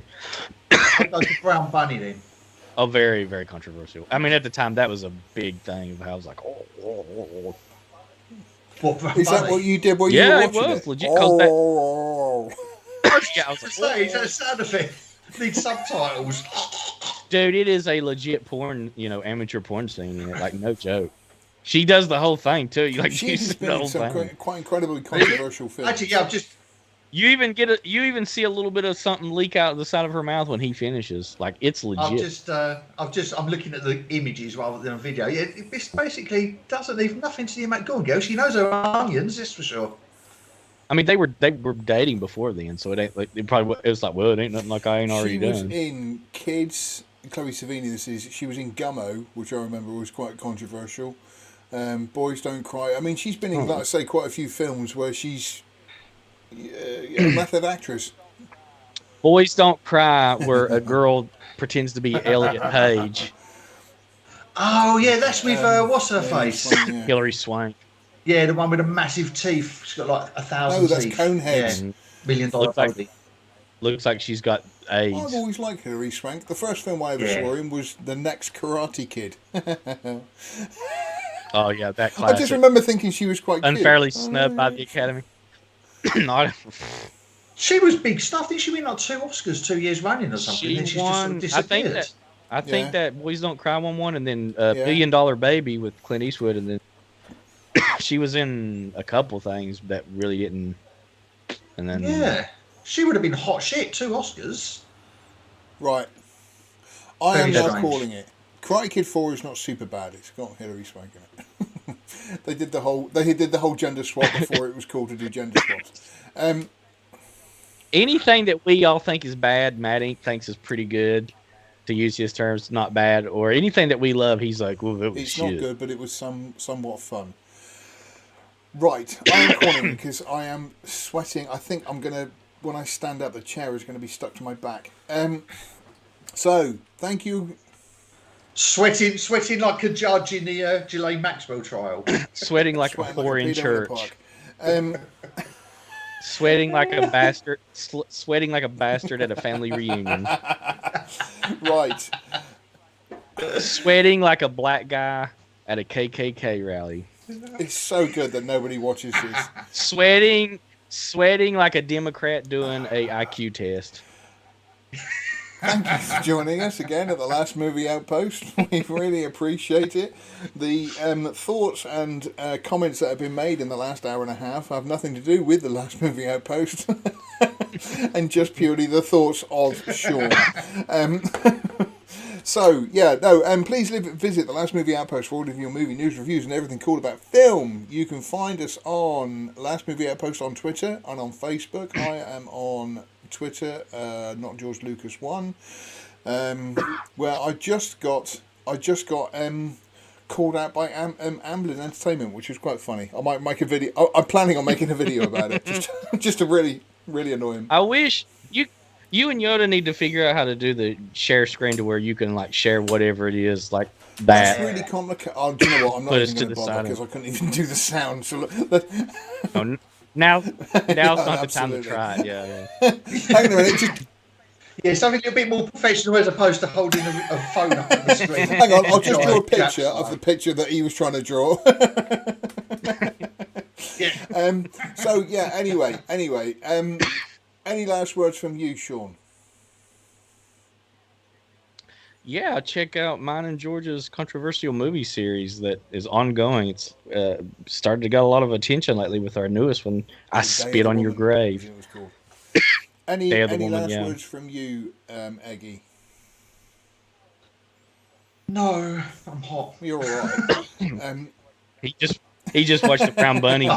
I'll go to Brown Bunny then. Oh, very, very controversial. I mean, at the time, that was a big thing. I was like, oh. What, Is that what you did when you were watching it? It? Legit. Yeah, I was like, is that a sound effect? Need subtitles. Dude, it is a legit porn, amateur porn scene in it. Like, no joke. She does the whole thing too. Like, she's been in some quite incredibly controversial films. Actually, yeah, You even see a little bit of something leak out of the side of her mouth when he finishes. Like, it's legit. I'm looking at the images rather than a video. Yeah, it basically doesn't leave nothing to the mate. Go on, girl. She knows her onions, that's for sure. I mean, they were dating before then, so it ain't like it was like, well, it ain't nothing like I ain't already done. She was in Kids. Chloe Savini. She was in Gummo, which I remember was quite controversial. Boys Don't Cry. I mean, she's been in, like I say, quite a few films where she's a method actress. Boys Don't Cry, where a girl pretends to be Elliot Page. Oh yeah, that's with what's her face? Yeah. Hilary Swank. Yeah, the one with the massive teeth. She's got like 1,000 teeth. Oh, that's Coneheads. Yeah, $1 million. Looks like she's got AIDS. I've always liked Hilary Swank. The first film I ever saw him was The Next Karate Kid. Oh yeah, that classic. I just remember thinking she was quite unfairly snubbed by the Academy. She was big stuff. Didn't she win like 2 Oscars 2 years running or something? She won. Just sort of disappeared. I think that Boys Don't Cry won, and then $1 Billion Baby with Clint Eastwood, and then she was in a couple things that really didn't. And then she would have been hot shit. 2 Oscars. Right. I am now calling it. Karate Kid 4 is not super bad. It's got Hilary Swank in it. They did the whole gender swap before it was cool to do gender swaps. Anything that we all think is bad, Matt Inc. thinks is pretty good. To use his terms, not bad. Or anything that we love, he's like, well, it was it's shit. Not good, but it was somewhat fun. Right, I am calling because I am sweating. I think I'm gonna, when I stand up, the chair is going to be stuck to my back. So thank you. Sweating like a judge in the Ghislaine Maxwell trial. Sweating like a whore in church. Sweating like a bastard. Sweating like a bastard at a family reunion. Right. Sweating like a black guy at a KKK rally. It's so good that nobody watches this. Sweating like a Democrat doing a IQ test. Thank you for joining us again at the Last Movie Outpost. We really appreciate it. The thoughts and comments that have been made in the last hour and a half have nothing to do with the Last Movie Outpost and just purely the thoughts of Sean. Please visit the Last Movie Outpost for all of your movie news, reviews, and everything cool about film. You can find us on Last Movie Outpost on Twitter and on Facebook. I am on Twitter, not George Lucas 1, where I just got called out by Amblin Entertainment, which was quite funny. I might make a video. I'm planning on making a video about it, just to really annoy him. I wish you and Yoda need to figure out how to do the share screen to where you can like share whatever it is like that. That's really complicated. Oh, do you know what? I'm not even going to bother because I couldn't even do the sound. So now's not the time to try it. Yeah. Hang on a minute. Yeah, something a bit more professional as opposed to holding a phone up on the screen. Hang on, I'll just draw a picture of the picture that he was trying to draw. Yeah. So yeah. Anyway. Any last words from you, Sean? Yeah, check out mine and George's controversial movie series that is ongoing. It's started to get a lot of attention lately with our newest one, I Spit on Your Grave. It was cool. Any last words from you, Eggy? No, I'm hot. You're all right. He just watched the Brown Bunny.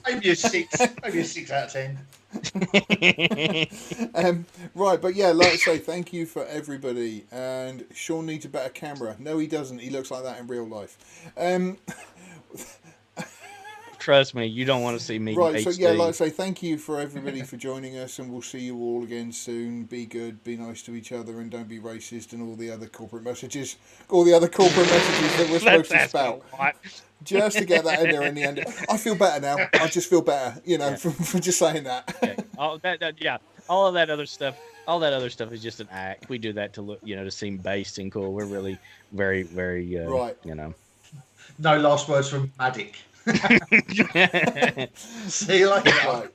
Maybe a 6 out of 10. Right, but yeah, like I say, thank you for everybody. And Sean needs a better camera. No, he doesn't. He looks like that in real life. Trust me, you don't want to see me. Right, so yeah, like I say, thank you for everybody for joining us, and we'll see you all again soon. Be good, be nice to each other, and don't be racist, and all the other corporate messages that we're supposed to spout. Just to get that in there in the end. I feel better now. I just feel better, from just saying that. Yeah. All of that other stuff. All that other stuff is just an act. We do that to look, to seem based and cool. We're really very, very, right. No last words from Madik. See you later. Right.